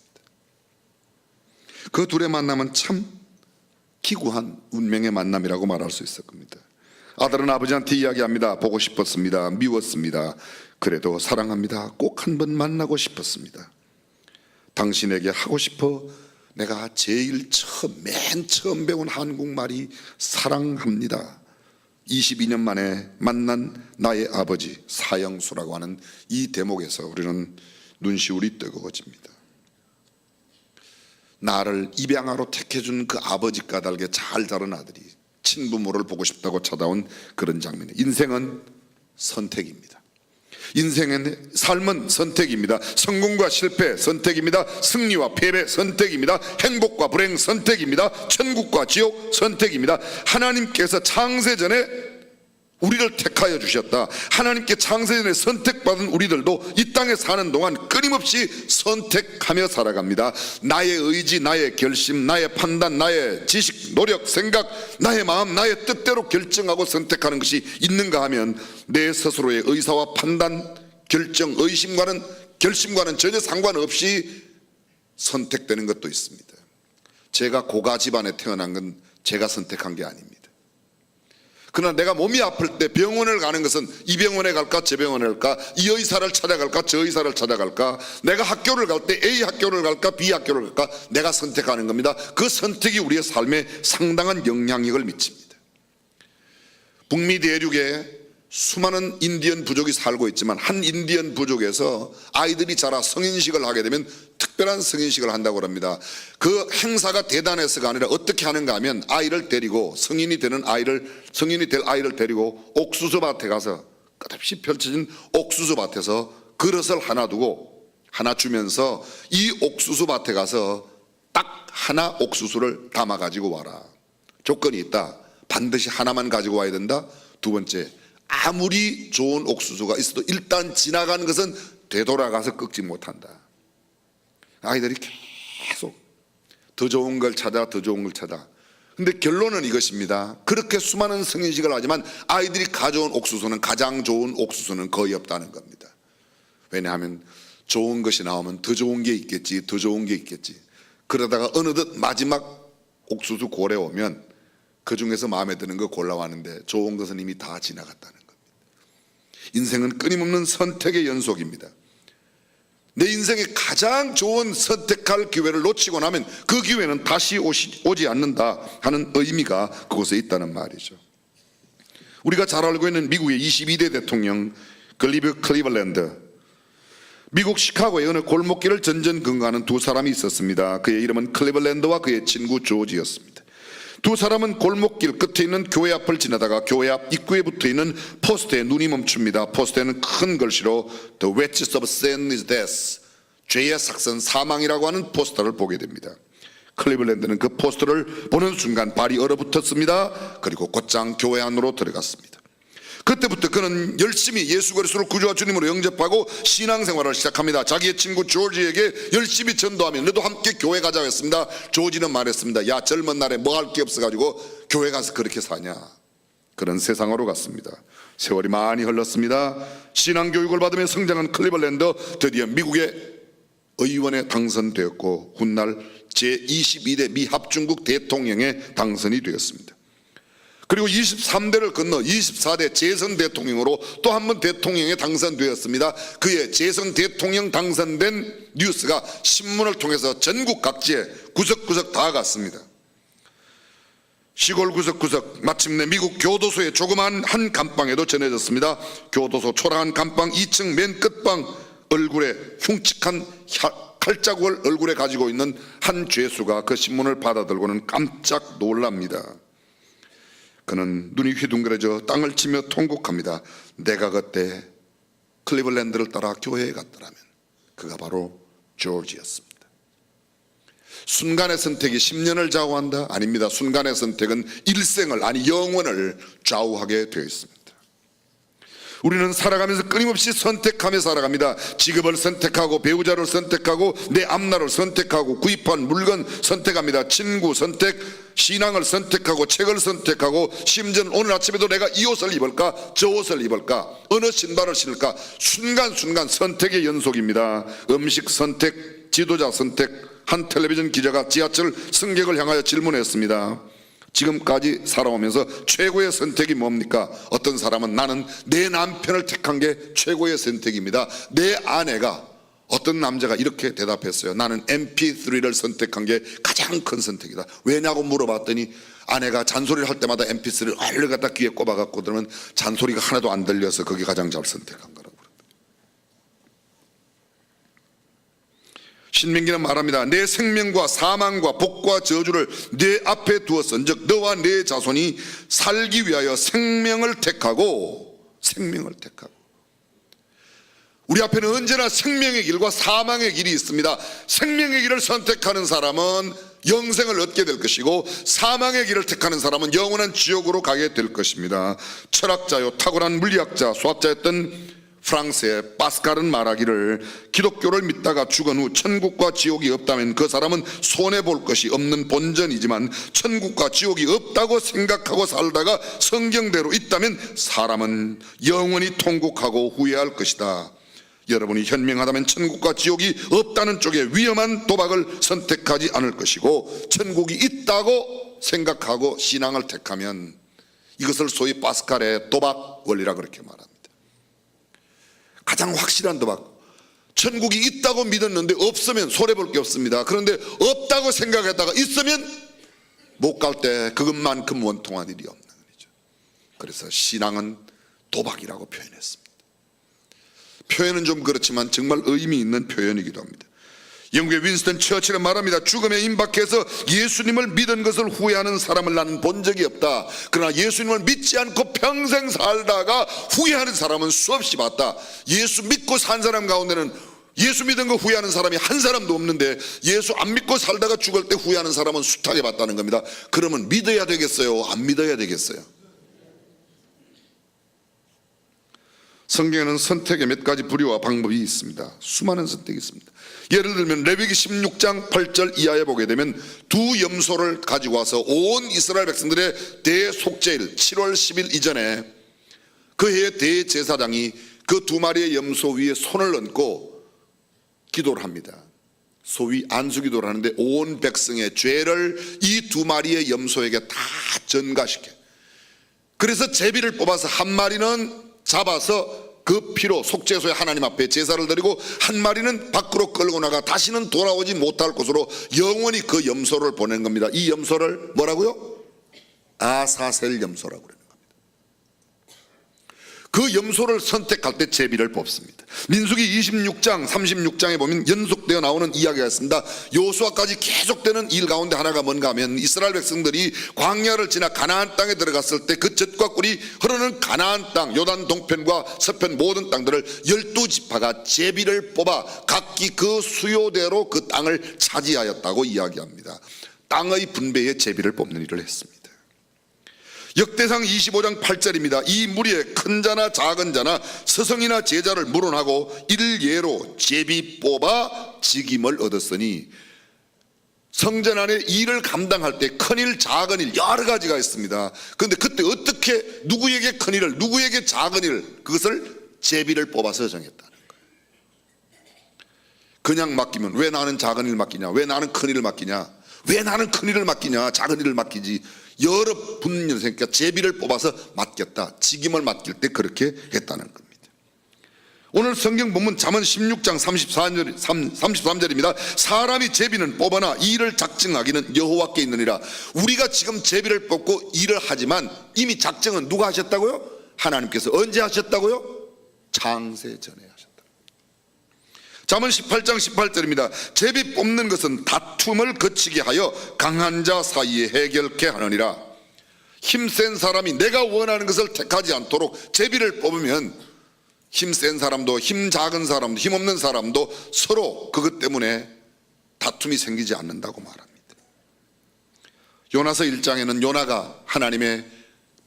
그 둘의 만남은 참 기구한 운명의 만남이라고 말할 수 있을 겁니다. 아들은 아버지한테 이야기합니다. 보고 싶었습니다. 미웠습니다. 그래도 사랑합니다. 꼭 한 번 만나고 싶었습니다. 당신에게 하고 싶어 내가 제일 맨 처음 배운 한국말이 사랑합니다. 22년 만에 만난 나의 아버지 사형수라고 하는 이 대목에서 우리는 눈시울이 뜨거워집니다. 나를 입양하러 택해준 그 아버지 까닭에 잘 자란 아들이 친부모를 보고 싶다고 찾아온 그런 장면. 인생은 선택입니다. 인생의 삶은 선택입니다. 성공과 실패 선택입니다. 승리와 패배 선택입니다. 행복과 불행 선택입니다. 천국과 지옥 선택입니다. 하나님께서 창세전에 우리를 택하여 주셨다. 하나님께 창세전에 선택받은 우리들도 이 땅에 사는 동안 끊임없이 선택하며 살아갑니다. 나의 의지, 나의 결심, 나의 판단, 나의 지식, 노력, 생각, 나의 마음, 나의 뜻대로 결정하고 선택하는 것이 있는가 하면 내 스스로의 의사와 판단, 결정, 의심과는 결심과는 전혀 상관없이 선택되는 것도 있습니다. 제가 고가 집안에 태어난 건 제가 선택한 게 아닙니다. 그러나 내가 몸이 아플 때 병원을 가는 것은 이 병원에 갈까 저 병원에 갈까, 이 의사를 찾아갈까 저 의사를 찾아갈까, 내가 학교를 갈 때 A 학교를 갈까 B 학교를 갈까 내가 선택하는 겁니다. 그 선택이 우리의 삶에 상당한 영향력을 미칩니다. 북미 대륙에 수많은 인디언 부족이 살고 있지만 한 인디언 부족에서 아이들이 자라 성인식을 하게 되면 특별한 성인식을 한다고 합니다. 그 행사가 대단해서가 아니라 어떻게 하는가 하면 아이를 데리고 성인이 될 아이를 데리고 옥수수밭에 가서 끝없이 펼쳐진 옥수수밭에서 그릇을 하나 두고 하나 주면서 이 옥수수밭에 가서 딱 하나 옥수수를 담아 가지고 와라. 조건이 있다. 반드시 하나만 가지고 와야 된다. 두 번째, 아무리 좋은 옥수수가 있어도 일단 지나가는 것은 되돌아가서 꺾지 못한다. 아이들이 계속 더 좋은 걸 찾아, 더 좋은 걸 찾아. 근데 결론은 이것입니다. 그렇게 수많은 성인식을 하지만 아이들이 가져온 옥수수는, 가장 좋은 옥수수는 거의 없다는 겁니다. 왜냐하면 좋은 것이 나오면 더 좋은 게 있겠지, 더 좋은 게 있겠지. 그러다가 어느덧 마지막 옥수수 골에 오면 그 중에서 마음에 드는 거 골라왔는데 좋은 것은 이미 다 지나갔다는 겁니다. 인생은 끊임없는 선택의 연속입니다. 내 인생에 가장 좋은 선택할 기회를 놓치고 나면 그 기회는 다시 오지 않는다 하는 의미가 그곳에 있다는 말이죠. 우리가 잘 알고 있는 미국의 22대 대통령 글리브 클리블랜드, 미국 시카고의 어느 골목길을 전전긍긍하는 두 사람이 있었습니다. 그의 이름은 클리블랜드와 그의 친구 조지였습니다. 두 사람은 골목길 끝에 있는 교회 앞을 지나다가 교회 앞 입구에 붙어있는 포스터에 눈이 멈춥니다. 포스터에는 큰 글씨로 The wages of sin is death, 죄의 삭선 사망이라고 하는 포스터를 보게 됩니다. 클리블랜드는 그 포스터를 보는 순간 발이 얼어붙었습니다. 그리고 곧장 교회 안으로 들어갔습니다. 그때부터 그는 열심히 예수 그리스도를 구주와 주님으로 영접하고 신앙생활을 시작합니다. 자기의 친구 조지에게 열심히 전도하며 너도 함께 교회 가자고 했습니다. 조지는 말했습니다. 야, 젊은 날에 뭐 할 게 없어가지고 교회 가서 그렇게 사냐. 그런 세상으로 갔습니다. 세월이 많이 흘렀습니다. 신앙교육을 받으며 성장한 클리블랜드, 드디어 미국의 의원에 당선되었고 훗날 제22대 미 합중국 대통령에 당선이 되었습니다. 그리고 23대를 건너 24대 재선 대통령으로 또 한 번 대통령에 당선되었습니다. 그의 재선 대통령 당선된 뉴스가 신문을 통해서 전국 각지에 구석구석 다 갔습니다. 시골 구석구석, 마침내 미국 교도소의 조그마한 한 감방에도 전해졌습니다. 교도소 초라한 감방 2층 맨 끝방, 얼굴에 흉측한 칼자국을 얼굴에 가지고 있는 한 죄수가 그 신문을 받아들고는 깜짝 놀랍니다. 그는 눈이 휘둥그레져 땅을 치며 통곡합니다. 내가 그때 클리블랜드를 따라 교회에 갔더라면 그가 바로 조지였습니다. 순간의 선택이 10년을 좌우한다? 아닙니다. 순간의 선택은 일생을, 아니 영원을 좌우하게 되어 있습니다. 우리는 살아가면서 끊임없이 선택하며 살아갑니다. 직업을 선택하고 배우자를 선택하고 내 앞날을 선택하고 구입한 물건 선택합니다. 친구 선택, 신앙을 선택하고 책을 선택하고 심지어는 오늘 아침에도 내가 이 옷을 입을까 저 옷을 입을까 어느 신발을 신을까 순간순간 선택의 연속입니다. 음식 선택, 지도자 선택. 한 텔레비전 기자가 지하철 승객을 향하여 질문했습니다. 지금까지 살아오면서 최고의 선택이 뭡니까? 어떤 사람은 나는 내 남편을 택한 게 최고의 선택입니다. 내 아내가, 어떤 남자가 이렇게 대답했어요. 나는 MP3를 선택한 게 가장 큰 선택이다. 왜냐고 물어봤더니 아내가 잔소리를 할 때마다 MP3를 얼른 갖다 귀에 꼽아갖고 들으면 잔소리가 하나도 안 들려서 그게 가장 잘 선택한 거라고. 신명기는 말합니다. 내 생명과 사망과 복과 저주를 내 앞에 두었은즉 너와 내 자손이 살기 위하여 생명을 택하고 우리 앞에는 언제나 생명의 길과 사망의 길이 있습니다. 생명의 길을 선택하는 사람은 영생을 얻게 될 것이고 사망의 길을 택하는 사람은 영원한 지옥으로 가게 될 것입니다. 철학자요 탁월한 물리학자 수학자였던 프랑스의 파스칼은 말하기를 기독교를 믿다가 죽은 후 천국과 지옥이 없다면 그 사람은 손해볼 것이 없는 본전이지만 천국과 지옥이 없다고 생각하고 살다가 성경대로 있다면 사람은 영원히 통곡하고 후회할 것이다. 여러분이 현명하다면 천국과 지옥이 없다는 쪽에 위험한 도박을 선택하지 않을 것이고 천국이 있다고 생각하고 신앙을 택하면 이것을 소위 파스칼의 도박 원리라 그렇게 말합니다. 가장 확실한 도박. 천국이 있다고 믿었는데 없으면 손해볼 게 없습니다. 그런데 없다고 생각했다가 있으면 못 갈 때 그것만큼 원통한 일이 없는 거죠. 그래서 신앙은 도박이라고 표현했습니다. 표현은 좀 그렇지만 정말 의미 있는 표현이기도 합니다. 영국의 윈스턴 처칠은 말합니다. 죽음에 임박해서 예수님을 믿은 것을 후회하는 사람을 나는 본 적이 없다. 그러나 예수님을 믿지 않고 평생 살다가 후회하는 사람은 수없이 봤다. 예수 믿고 산 사람 가운데는 예수 믿은 거 후회하는 사람이 한 사람도 없는데 예수 안 믿고 살다가 죽을 때 후회하는 사람은 숱하게 봤다는 겁니다. 그러면 믿어야 되겠어요? 안 믿어야 되겠어요? 성경에는 선택의 몇 가지 부류와 방법이 있습니다. 수많은 선택이 있습니다. 예를 들면 레위기 16장 8절 이하에 보게 되면 두 염소를 가지고 와서 온 이스라엘 백성들의 대속죄일 7월 10일 이전에 그 해의 대제사장이 그 두 마리의 염소 위에 손을 얹고 기도를 합니다. 소위 안수기도를 하는데 온 백성의 죄를 이 두 마리의 염소에게 다 전가시켜. 그래서 제비를 뽑아서 한 마리는 잡아서 그 피로 속죄소에 하나님 앞에 제사를 드리고 한 마리는 밖으로 끌고 나가 다시는 돌아오지 못할 곳으로 영원히 그 염소를 보낸 겁니다. 이 염소를 뭐라고요? 아사셀 염소라고 그래요. 그 염소를 선택할 때 제비를 뽑습니다. 민수기 26장 36장에 보면 연속되어 나오는 이야기가 있습니다. 여호수아까지 계속되는 일 가운데 하나가 뭔가 하면 이스라엘 백성들이 광야를 지나 가나안 땅에 들어갔을 때 그 젖과 꿀이 흐르는 가나안 땅 요단 동편과 서편 모든 땅들을 12지파가 제비를 뽑아 각기 그 수요대로 그 땅을 차지하였다고 이야기합니다. 땅의 분배에 제비를 뽑는 일을 했습니다. 역대상 25장 8절입니다. 이 무리에 큰 자나 작은 자나 스승이나 제자를 물어나고 일예로 제비 뽑아 직임을 얻었으니 성전 안에 일을 감당할 때 큰일 작은 일 여러 가지가 있습니다. 그런데 그때 어떻게 누구에게 큰일을 누구에게 작은 일 그것을 제비를 뽑아서 정했다는 거예요. 그냥 맡기면 왜 나는 작은 일 맡기냐, 왜 나는 큰일을 맡기냐, 왜 나는 큰일을 맡기냐, 작은 일을 맡기지. 여러 분이 생기니까 제비를 뽑아서 맡겼다. 직임을 맡길 때 그렇게 했다는 겁니다. 오늘 성경 본문 잠언 16장 33절입니다. 사람이 제비는 뽑아나 일을 작정하기는 여호와께 있느니라. 우리가 지금 제비를 뽑고 일을 하지만 이미 작정은 누가 하셨다고요? 하나님께서. 언제 하셨다고요? 창세 전에 하셨다. 잠언 18장 18절입니다. 제비 뽑는 것은 다툼을 거치게 하여 강한 자 사이에 해결케 하느니라. 힘센 사람이 내가 원하는 것을 택하지 않도록 제비를 뽑으면 힘센 사람도 힘 작은 사람도 힘없는 사람도 서로 그것 때문에 다툼이 생기지 않는다고 말합니다. 요나서 1장에는 요나가 하나님의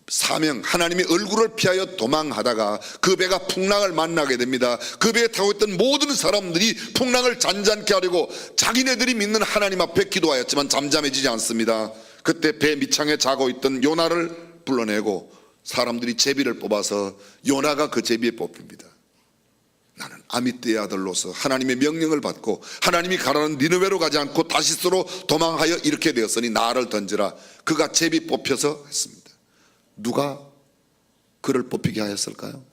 사명, 하나님의 얼굴을 피하여 도망하다가 그 배가 풍랑을 만나게 됩니다. 그 배에 타고 있던 모든 사람들이 풍랑을 잔잔케 하려고 자기네들이 믿는 하나님 앞에 기도하였지만 잠잠해지지 않습니다. 그때 배 밑창에 자고 있던 요나를 불러내고 사람들이 제비를 뽑아서 요나가 그 제비에 뽑힙니다. 나는 아미떼의 아들로서 하나님의 명령을 받고 하나님이 가라는 니느웨로 가지 않고 다시스로 도망하여 이렇게 되었으니 나를 던지라. 그가 제비 뽑혀서 했습니다. 누가 그를 뽑히게 하였을까요?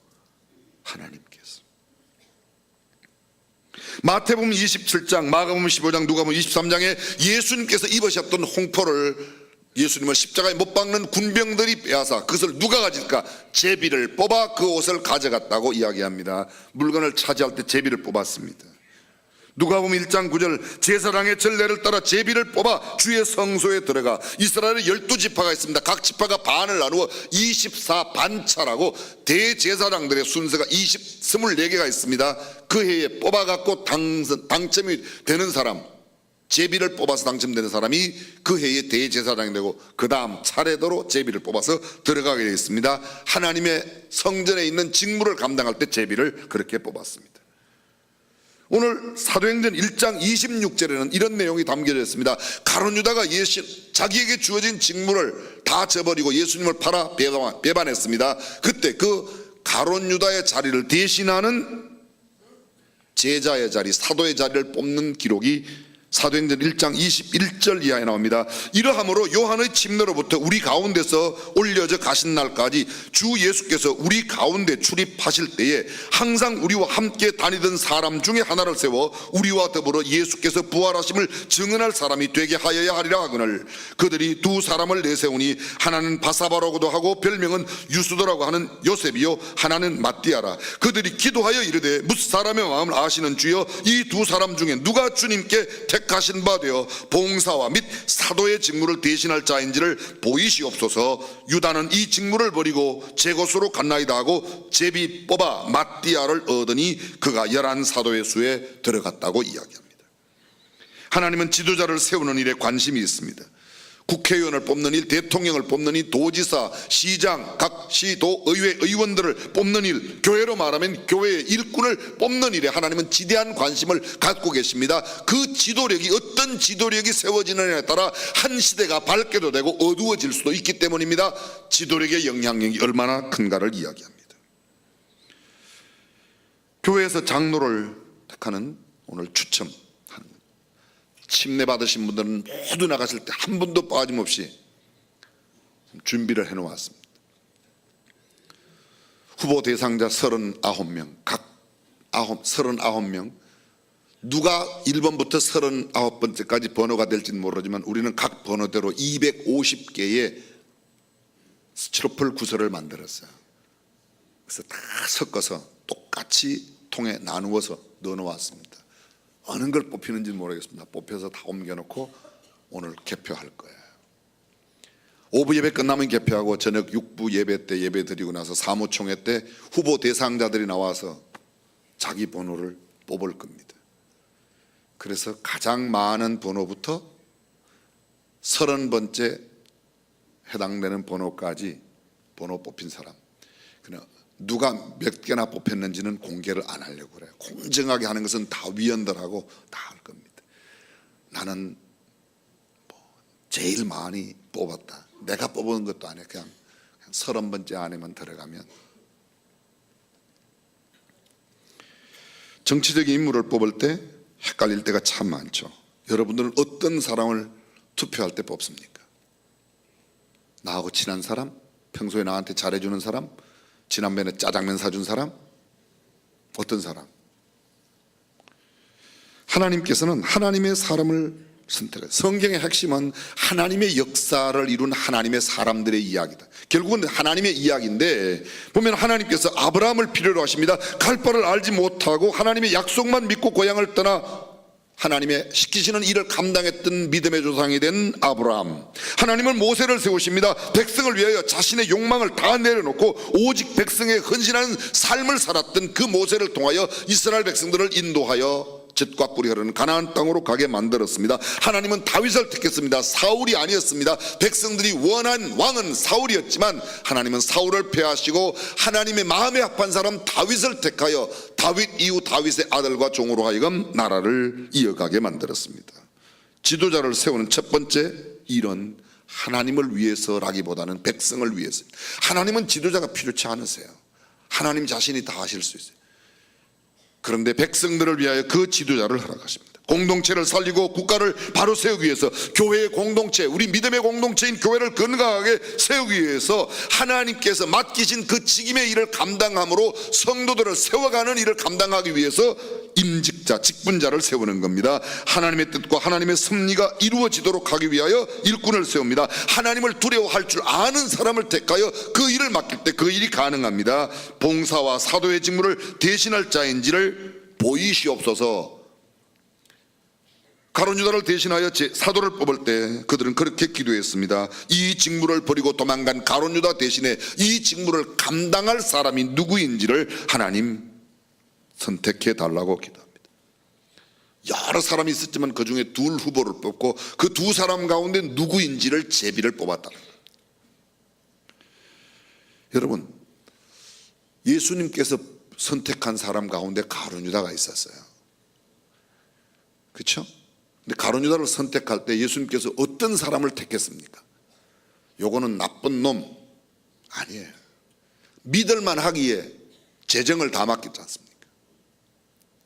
하나님께서. 마태복음 27장, 마가복음 15장, 누가복음 23장에 예수님께서 입으셨던 홍포를 예수님을 십자가에 못 박는 군병들이 빼앗아 그것을 누가 가질까? 제비를 뽑아 그 옷을 가져갔다고 이야기합니다. 물건을 차지할 때 제비를 뽑았습니다. 누가복음 1장 9절 제사장의 전례를 따라 제비를 뽑아 주의 성소에 들어가. 이스라엘에 12지파가 있습니다. 각 지파가 반을 나누어 24반차라고 대제사장들의 순서가 24개가 있습니다. 그 해에 뽑아갖고 당첨이 되는 사람, 제비를 뽑아서 당첨되는 사람이 그 해에 대제사장이 되고 그 다음 차례대로 제비를 뽑아서 들어가게 되어 있습니다. 하나님의 성전에 있는 직무를 감당할 때 제비를 그렇게 뽑았습니다. 오늘 사도행전 1장 26절에는 이런 내용이 담겨져 있습니다. 가룟 유다가 자기에게 주어진 직무를 다 저버리고 예수님을 팔아 배반했습니다. 그때 그 가룟 유다의 자리를 대신하는 제자의 자리, 사도의 자리를 뽑는 기록이 사도행전 1장 21절 이하에 나옵니다. 이러함으로 요한의 침례로부터 우리 가운데서 올려져 가신 날까지 주 예수께서 우리 가운데 출입하실 때에 항상 우리와 함께 다니던 사람 중에 하나를 세워 우리와 더불어 예수께서 부활하심을 증언할 사람이 되게 하여야 하리라 하거늘 그들이 두 사람을 내세우니 하나는 바사바라고도 하고 별명은 유수도라고 하는 요셉이요 하나는 matti아라. 그들이 기도하여 이르되 뭇 사람의 마음을 아시는 주여 이 두 사람 중에 누가 주님께 택하신 바 되어 봉사와 및 사도의 직무를 대신할 자인지를 보이시옵소서. 유다는 이 직무를 버리고 제 곳으로 갔나이다 하고 제비 뽑아 마띠아를 얻으니 그가 11사도의 수에 들어갔다고 이야기합니다. 하나님은 지도자를 세우는 일에 관심이 있습니다. 국회의원을 뽑는 일, 대통령을 뽑는 일, 도지사, 시장, 각 시도 의회 의원들을 뽑는 일, 교회로 말하면 교회의 일꾼을 뽑는 일에 하나님은 지대한 관심을 갖고 계십니다. 그 지도력이 어떤 지도력이 세워지느냐에 따라 한 시대가 밝게도 되고 어두워질 수도 있기 때문입니다. 지도력의 영향력이 얼마나 큰가를 이야기합니다. 교회에서 장로를 택하는 오늘 추첨, 침례 받으신 분들은 모두 나가실 때 한 분도 빠짐없이 준비를 해놓았습니다. 후보 대상자 39명, 각 39명, 누가 1번부터 39번째까지 번호가 될지는 모르지만 우리는 각 번호대로 250개의 스티로폴 구설을 만들었어요. 그래서 다 섞어서 똑같이 통에 나누어서 넣어놓았습니다. 어느 걸 뽑히는지 모르겠습니다. 뽑혀서 다 옮겨놓고 오늘 개표할 거예요. 오부 예배 끝나면 개표하고 저녁 6부 예배 때 예배 드리고 나서 사무총회 때 후보 대상자들이 나와서 자기 번호를 뽑을 겁니다. 그래서 가장 많은 번호부터 30번째 해당되는 번호까지 번호 뽑힌 사람, 그냥 누가 몇 개나 뽑혔는지는 공개를 안 하려고 그래요. 공정하게 하는 것은 다 위원들하고 다 할 겁니다. 나는 제일 많이 뽑았다. 내가 뽑은 것도 아니에요. 그냥 30번째 안에만 들어가면. 정치적인 인물을 뽑을 때 헷갈릴 때가 참 많죠. 여러분들은 어떤 사람을 투표할 때 뽑습니까? 나하고 친한 사람? 평소에 나한테 잘해주는 사람? 지난번에 짜장면 사준 사람? 어떤 사람? 하나님께서는 하나님의 사람을 선택해요. 성경의 핵심은 하나님의 역사를 이룬 하나님의 사람들의 이야기다. 결국은 하나님의 이야기인데 보면 하나님께서 아브라함을 필요로 하십니다. 갈 바를 알지 못하고 하나님의 약속만 믿고 고향을 떠나 하나님의 시키시는 일을 감당했던 믿음의 조상이 된 아브라함. 하나님은 모세를 세우십니다. 백성을 위하여 자신의 욕망을 다 내려놓고 오직 백성에 헌신하는 삶을 살았던 그 모세를 통하여 이스라엘 백성들을 인도하여 젖과 꿀이 흐르는 가나안 땅으로 가게 만들었습니다. 하나님은 다윗을 택했습니다. 사울이 아니었습니다. 백성들이 원한 왕은 사울이었지만 하나님은 사울을 패하시고 하나님의 마음에 합한 사람 다윗을 택하여 다윗 이후 다윗의 아들과 종으로 하여금 나라를 이어가게 만들었습니다. 지도자를 세우는 첫 번째 일은 하나님을 위해서라기보다는 백성을 위해서. 하나님은 지도자가 필요치 않으세요. 하나님 자신이 다 하실 수 있어요. 그런데 백성들을 위하여 그 지도자를 허락하십니다. 공동체를 살리고 국가를 바로 세우기 위해서, 교회의 공동체, 우리 믿음의 공동체인 교회를 건강하게 세우기 위해서 하나님께서 맡기신 그 직임의 일을 감당함으로 성도들을 세워가는 일을 감당하기 위해서 임직자, 직분자를 세우는 겁니다. 하나님의 뜻과 하나님의 섭리가 이루어지도록 하기 위하여 일꾼을 세웁니다. 하나님을 두려워할 줄 아는 사람을 택하여 그 일을 맡길 때 그 일이 가능합니다. 봉사와 사도의 직무를 대신할 자인지를 보이시옵소서. 가룟 유다를 대신하여 사도를 뽑을 때 그들은 그렇게 기도했습니다. 이 직무를 버리고 도망간 가룟 유다 대신에 이 직무를 감당할 사람이 누구인지를 하나님 선택해 달라고 기도합니다. 여러 사람이 있었지만 그 중에 둘 후보를 뽑고 그 두 사람 가운데 누구인지를 제비를 뽑았다. 여러분, 예수님께서 선택한 사람 가운데 가룟 유다가 있었어요. 그렇죠? 근데 가룟 유다를 선택할 때 예수님께서 어떤 사람을 택했습니까? 요거는 나쁜 놈 아니에요. 믿을만 하기에 재정을 다 맡겼지 않습니까?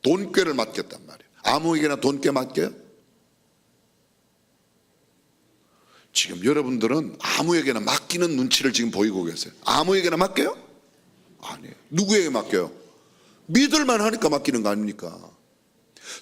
돈꾀를 맡겼단 말이에요. 아무에게나 돈꾀 맡겨요? 지금 여러분들은 아무에게나 맡기는 눈치를 지금 보이고 계세요. 아무에게나 맡겨요? 아니에요. 누구에게 맡겨요? 믿을만 하니까 맡기는 거 아닙니까?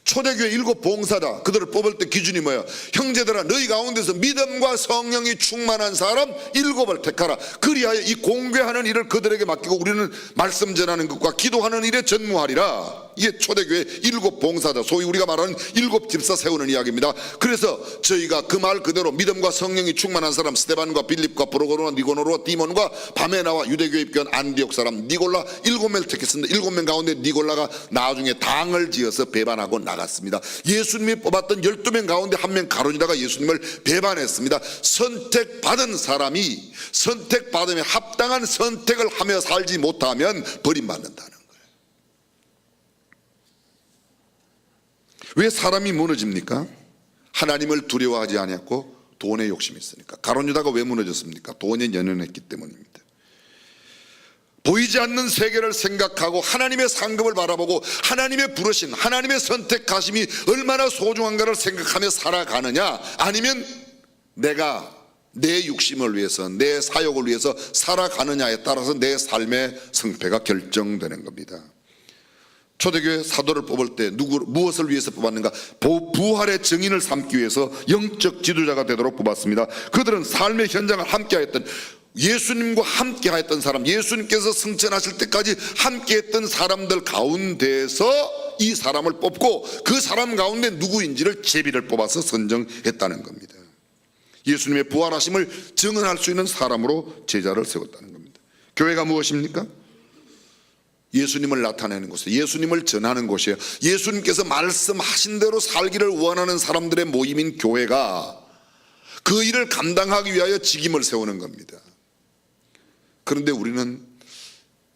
초대교회 7 봉사자, 그들을 뽑을 때 기준이 뭐예요? 형제들아, 너희 가운데서 믿음과 성령이 충만한 사람 7을 택하라. 그리하여 이 공개하는 일을 그들에게 맡기고 우리는 말씀 전하는 것과 기도하는 일에 전무하리라. 이게 초대교회 7 봉사자, 소위 우리가 말하는 7 집사 세우는 이야기입니다. 그래서 저희가 그 말 그대로 믿음과 성령이 충만한 사람 스데반과 빌립과 브로고로와 니고노로와 디몬과 바메나와 유대교회 입교한 안디옥 사람 니골라 7명을 택했습니다. 7명 가운데 니골라가 나중에 당을 지어서 배반하고 나갔습니다. 예수님이 뽑았던 12명 가운데 한 명 가론유다가 예수님을 배반했습니다. 선택받은 사람이 선택받으면 합당한 선택을 하며 살지 못하면 버림받는다는 거예요. 왜 사람이 무너집니까? 하나님을 두려워하지 아니했고 돈에 욕심이 있으니까. 가론유다가 왜 무너졌습니까? 돈에 연연했기 때문입니다. 보이지 않는 세계를 생각하고 하나님의 상급을 바라보고 하나님의 부르신 하나님의 선택하심이 얼마나 소중한가를 생각하며 살아가느냐, 아니면 내가 내 육심을 위해서 내 사욕을 위해서 살아가느냐에 따라서 내 삶의 성패가 결정되는 겁니다. 초대교회 사도를 뽑을 때 무엇을 위해서 뽑았는가? 부활의 증인을 삼기 위해서 영적 지도자가 되도록 뽑았습니다. 그들은 삶의 현장을 함께하였던, 예수님과 함께하였던 사람, 예수님께서 승천하실 때까지 함께했던 사람들 가운데서 이 사람을 뽑고 그 사람 가운데 누구인지를 제비를 뽑아서 선정했다는 겁니다. 예수님의 부활하심을 증언할 수 있는 사람으로 제자를 세웠다는 겁니다. 교회가 무엇입니까? 예수님을 나타내는 곳이에요. 예수님을 전하는 곳이에요. 예수님께서 말씀하신 대로 살기를 원하는 사람들의 모임인 교회가 그 일을 감당하기 위하여 직임을 세우는 겁니다. 그런데 우리는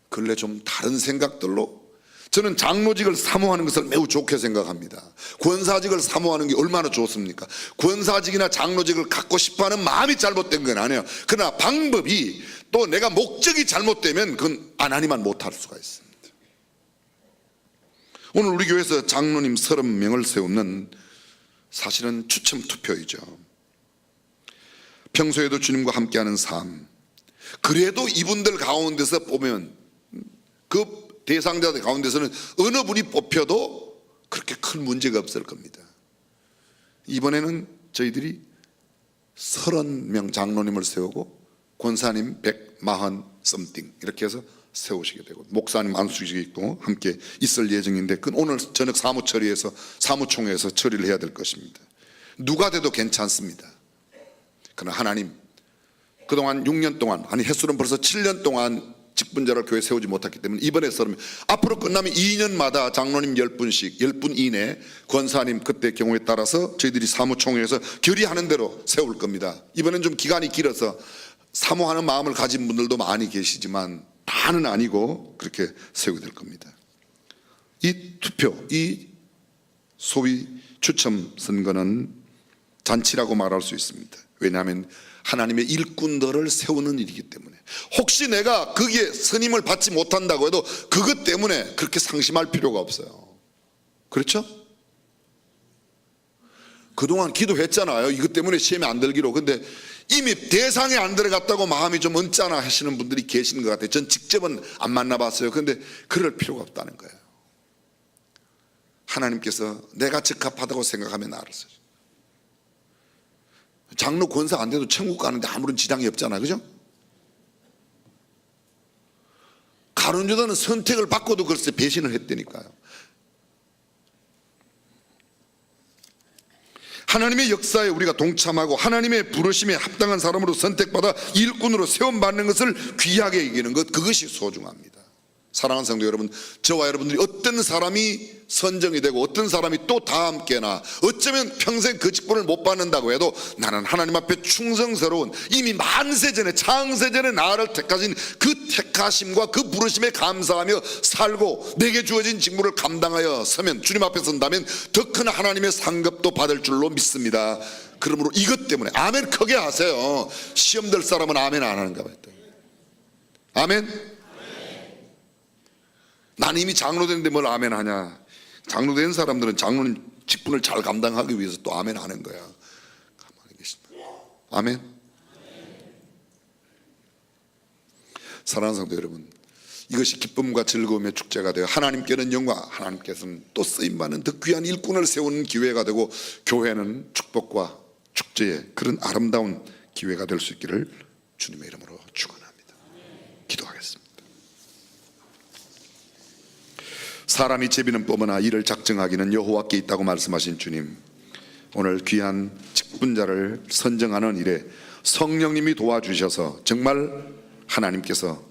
근래 좀 다른 생각들로, 저는 장로직을 사모하는 것을 매우 좋게 생각합니다. 권사직을 사모하는 게 얼마나 좋습니까? 권사직이나 장로직을 갖고 싶어하는 마음이 잘못된 건 아니에요. 그러나 방법이, 또 내가 목적이 잘못되면 그건 하나님만 못할 수가 있습니다. 오늘 우리 교회에서 장로님 30명을 세우는 사실은 추첨 투표이죠. 평소에도 주님과 함께하는 삶, 그래도 이분들 가운데서 보면 그 대상자들 가운데서는 어느 분이 뽑혀도 그렇게 큰 문제가 없을 겁니다. 이번에는 저희들이 30명 장로님을 세우고 권사님 140something 이렇게 해서 세우시게 되고, 목사님 안수직도 함께 있을 예정인데 그건 오늘 저녁 사무처리에서 사무총회에서 처리를 해야 될 것입니다. 누가 돼도 괜찮습니다. 그러나 하나님, 그동안 6년 동안, 아니 횟수는 벌써 7년 동안 직분자를 교회에 세우지 못했기 때문에 이번에 썰면 앞으로 끝나면 2년마다 장로님 10분씩 10분 이내, 권사님 그때 경우에 따라서 저희들이 사무총회에서 결의하는 대로 세울 겁니다. 이번엔 좀 기간이 길어서 사모하는 마음을 가진 분들도 많이 계시지만 다는 아니고 그렇게 세우게 될 겁니다. 이 투표, 이 소위 추첨 선거는 잔치라고 말할 수 있습니다. 왜냐하면 하나님의 일꾼들을 세우는 일이기 때문에, 혹시 내가 거기에 선임을 받지 못한다고 해도 그것 때문에 그렇게 상심할 필요가 없어요. 그렇죠? 그동안 기도했잖아요. 이것 때문에 시험에 안 들기로. 근데 이미 대상에 안 들어갔다고 마음이 좀 언짢아 하시는 분들이 계시는 것 같아요. 전 직접은 안 만나봤어요. 그런데 그럴 필요가 없다는 거예요. 하나님께서 내가 적합하다고 생각하면 알았어요. 장로 권사 안 돼도 천국 가는데 아무런 지장이 없잖아요. 그죠? 가론유다는 선택을 받고도 글쎄 배신을 했다니까요. 하나님의 역사에 우리가 동참하고 하나님의 부르심에 합당한 사람으로 선택받아 일꾼으로 세움받는 것을 귀하게 여기는 것, 그것이 소중합니다. 사랑하는 성도 여러분, 저와 여러분들이 어떤 사람이 선정이 되고 어떤 사람이 또 다 함께나 어쩌면 평생 그 직분을 못 받는다고 해도 나는 하나님 앞에 충성스러운, 이미 만세 전에 창세 전에 나를 택하신 그 택하심과 그 부르심에 감사하며 살고 내게 주어진 직무를 감당하여 서면, 주님 앞에 선다면 더 큰 하나님의 상급도 받을 줄로 믿습니다. 그러므로 이것 때문에 아멘 크게 하세요. 시험 될 사람은 아멘 안 하는가 봐요. 아멘. 나는 이미 장로 됐는데 뭘 아멘 하냐. 장로 된 사람들은 장로님 직분을 잘 감당하기 위해서 또 아멘 하는 거야. 가만히 계신다. 아멘. 사랑하는 성도 여러분, 이것이 기쁨과 즐거움의 축제가 되어 하나님께는 영광, 하나님께서는 또 쓰임받는 더 귀한 일꾼을 세우는 기회가 되고 교회는 축복과 축제의 그런 아름다운 기회가 될 수 있기를 주님의 이름으로 축원합니다. 기도하겠습니다. 사람이 제비는 뽑으나 이를 작정하기는 여호와께 있다고 말씀하신 주님, 오늘 귀한 직분자를 선정하는 일에 성령님이 도와주셔서 정말 하나님께서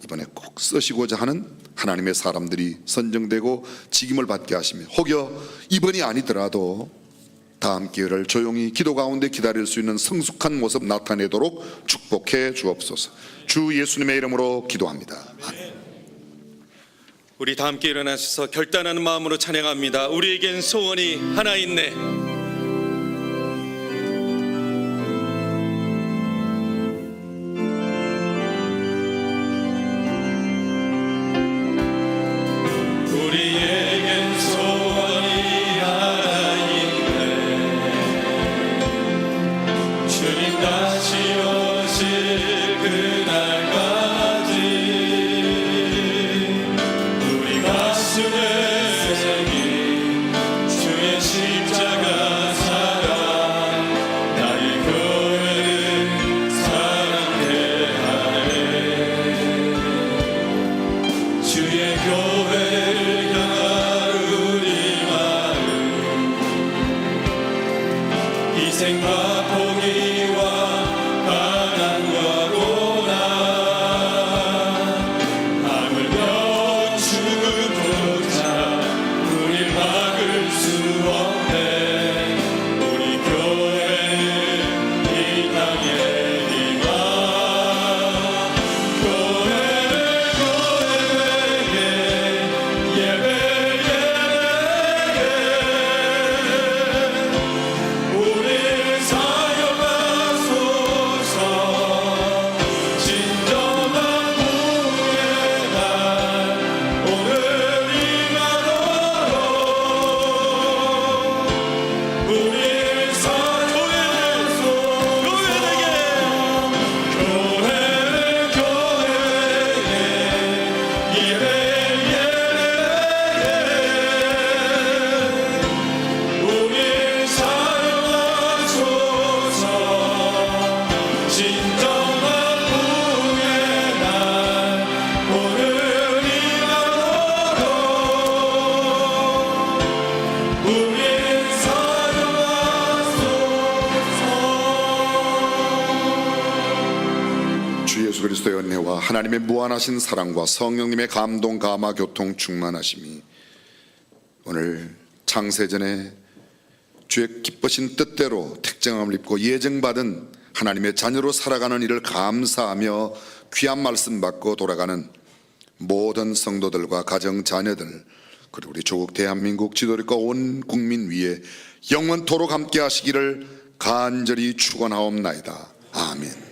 이번에 꼭 쓰시고자 하는 하나님의 사람들이 선정되고 직임을 받게 하시며, 혹여 이번이 아니더라도 다음 기회를 조용히 기도 가운데 기다릴 수 있는 성숙한 모습 나타내도록 축복해 주옵소서. 주 예수님의 이름으로 기도합니다. 아멘. 우리 다 함께 일어나셔서 결단하는 마음으로 찬양합니다. 우리에겐 소원이 하나 있네. 우리에겐 소원이 하나 있네. 주님 다시 오실 그날까지 우리 가슴에 새긴 주의 십자가 사랑, 나의 교회를 사랑케 하네. 주의 교회를 향한 우리 마음, 희생과 포기와 가난과 고난, 하물며 죽음조차 우릴 막을 수 없네. 우리 교회는 이 땅의 희망, 우리 사역하소서. 진정한 부흥의 날 오늘이 가도록 우리 사역하소서. 우리 사역하소서. 진정한 부흥의 날 오늘이 가도록 우리 사역하소서. 주 예수 그리스도의 은혜와 하나님의 무한하신 사랑과 성령님의 감동, 감화, 교통, 충만하심이 오늘 창세전에 주의 기쁘신 뜻대로 택정함을 입고 예정받은 하나님의 자녀로 살아가는 일을 감사하며 귀한 말씀 받고 돌아가는 모든 성도들과 가정 자녀들, 그리고 우리 조국 대한민국 지도력과 온 국민 위에 영원토록 함께 하시기를 간절히 축원하옵나이다. 아멘.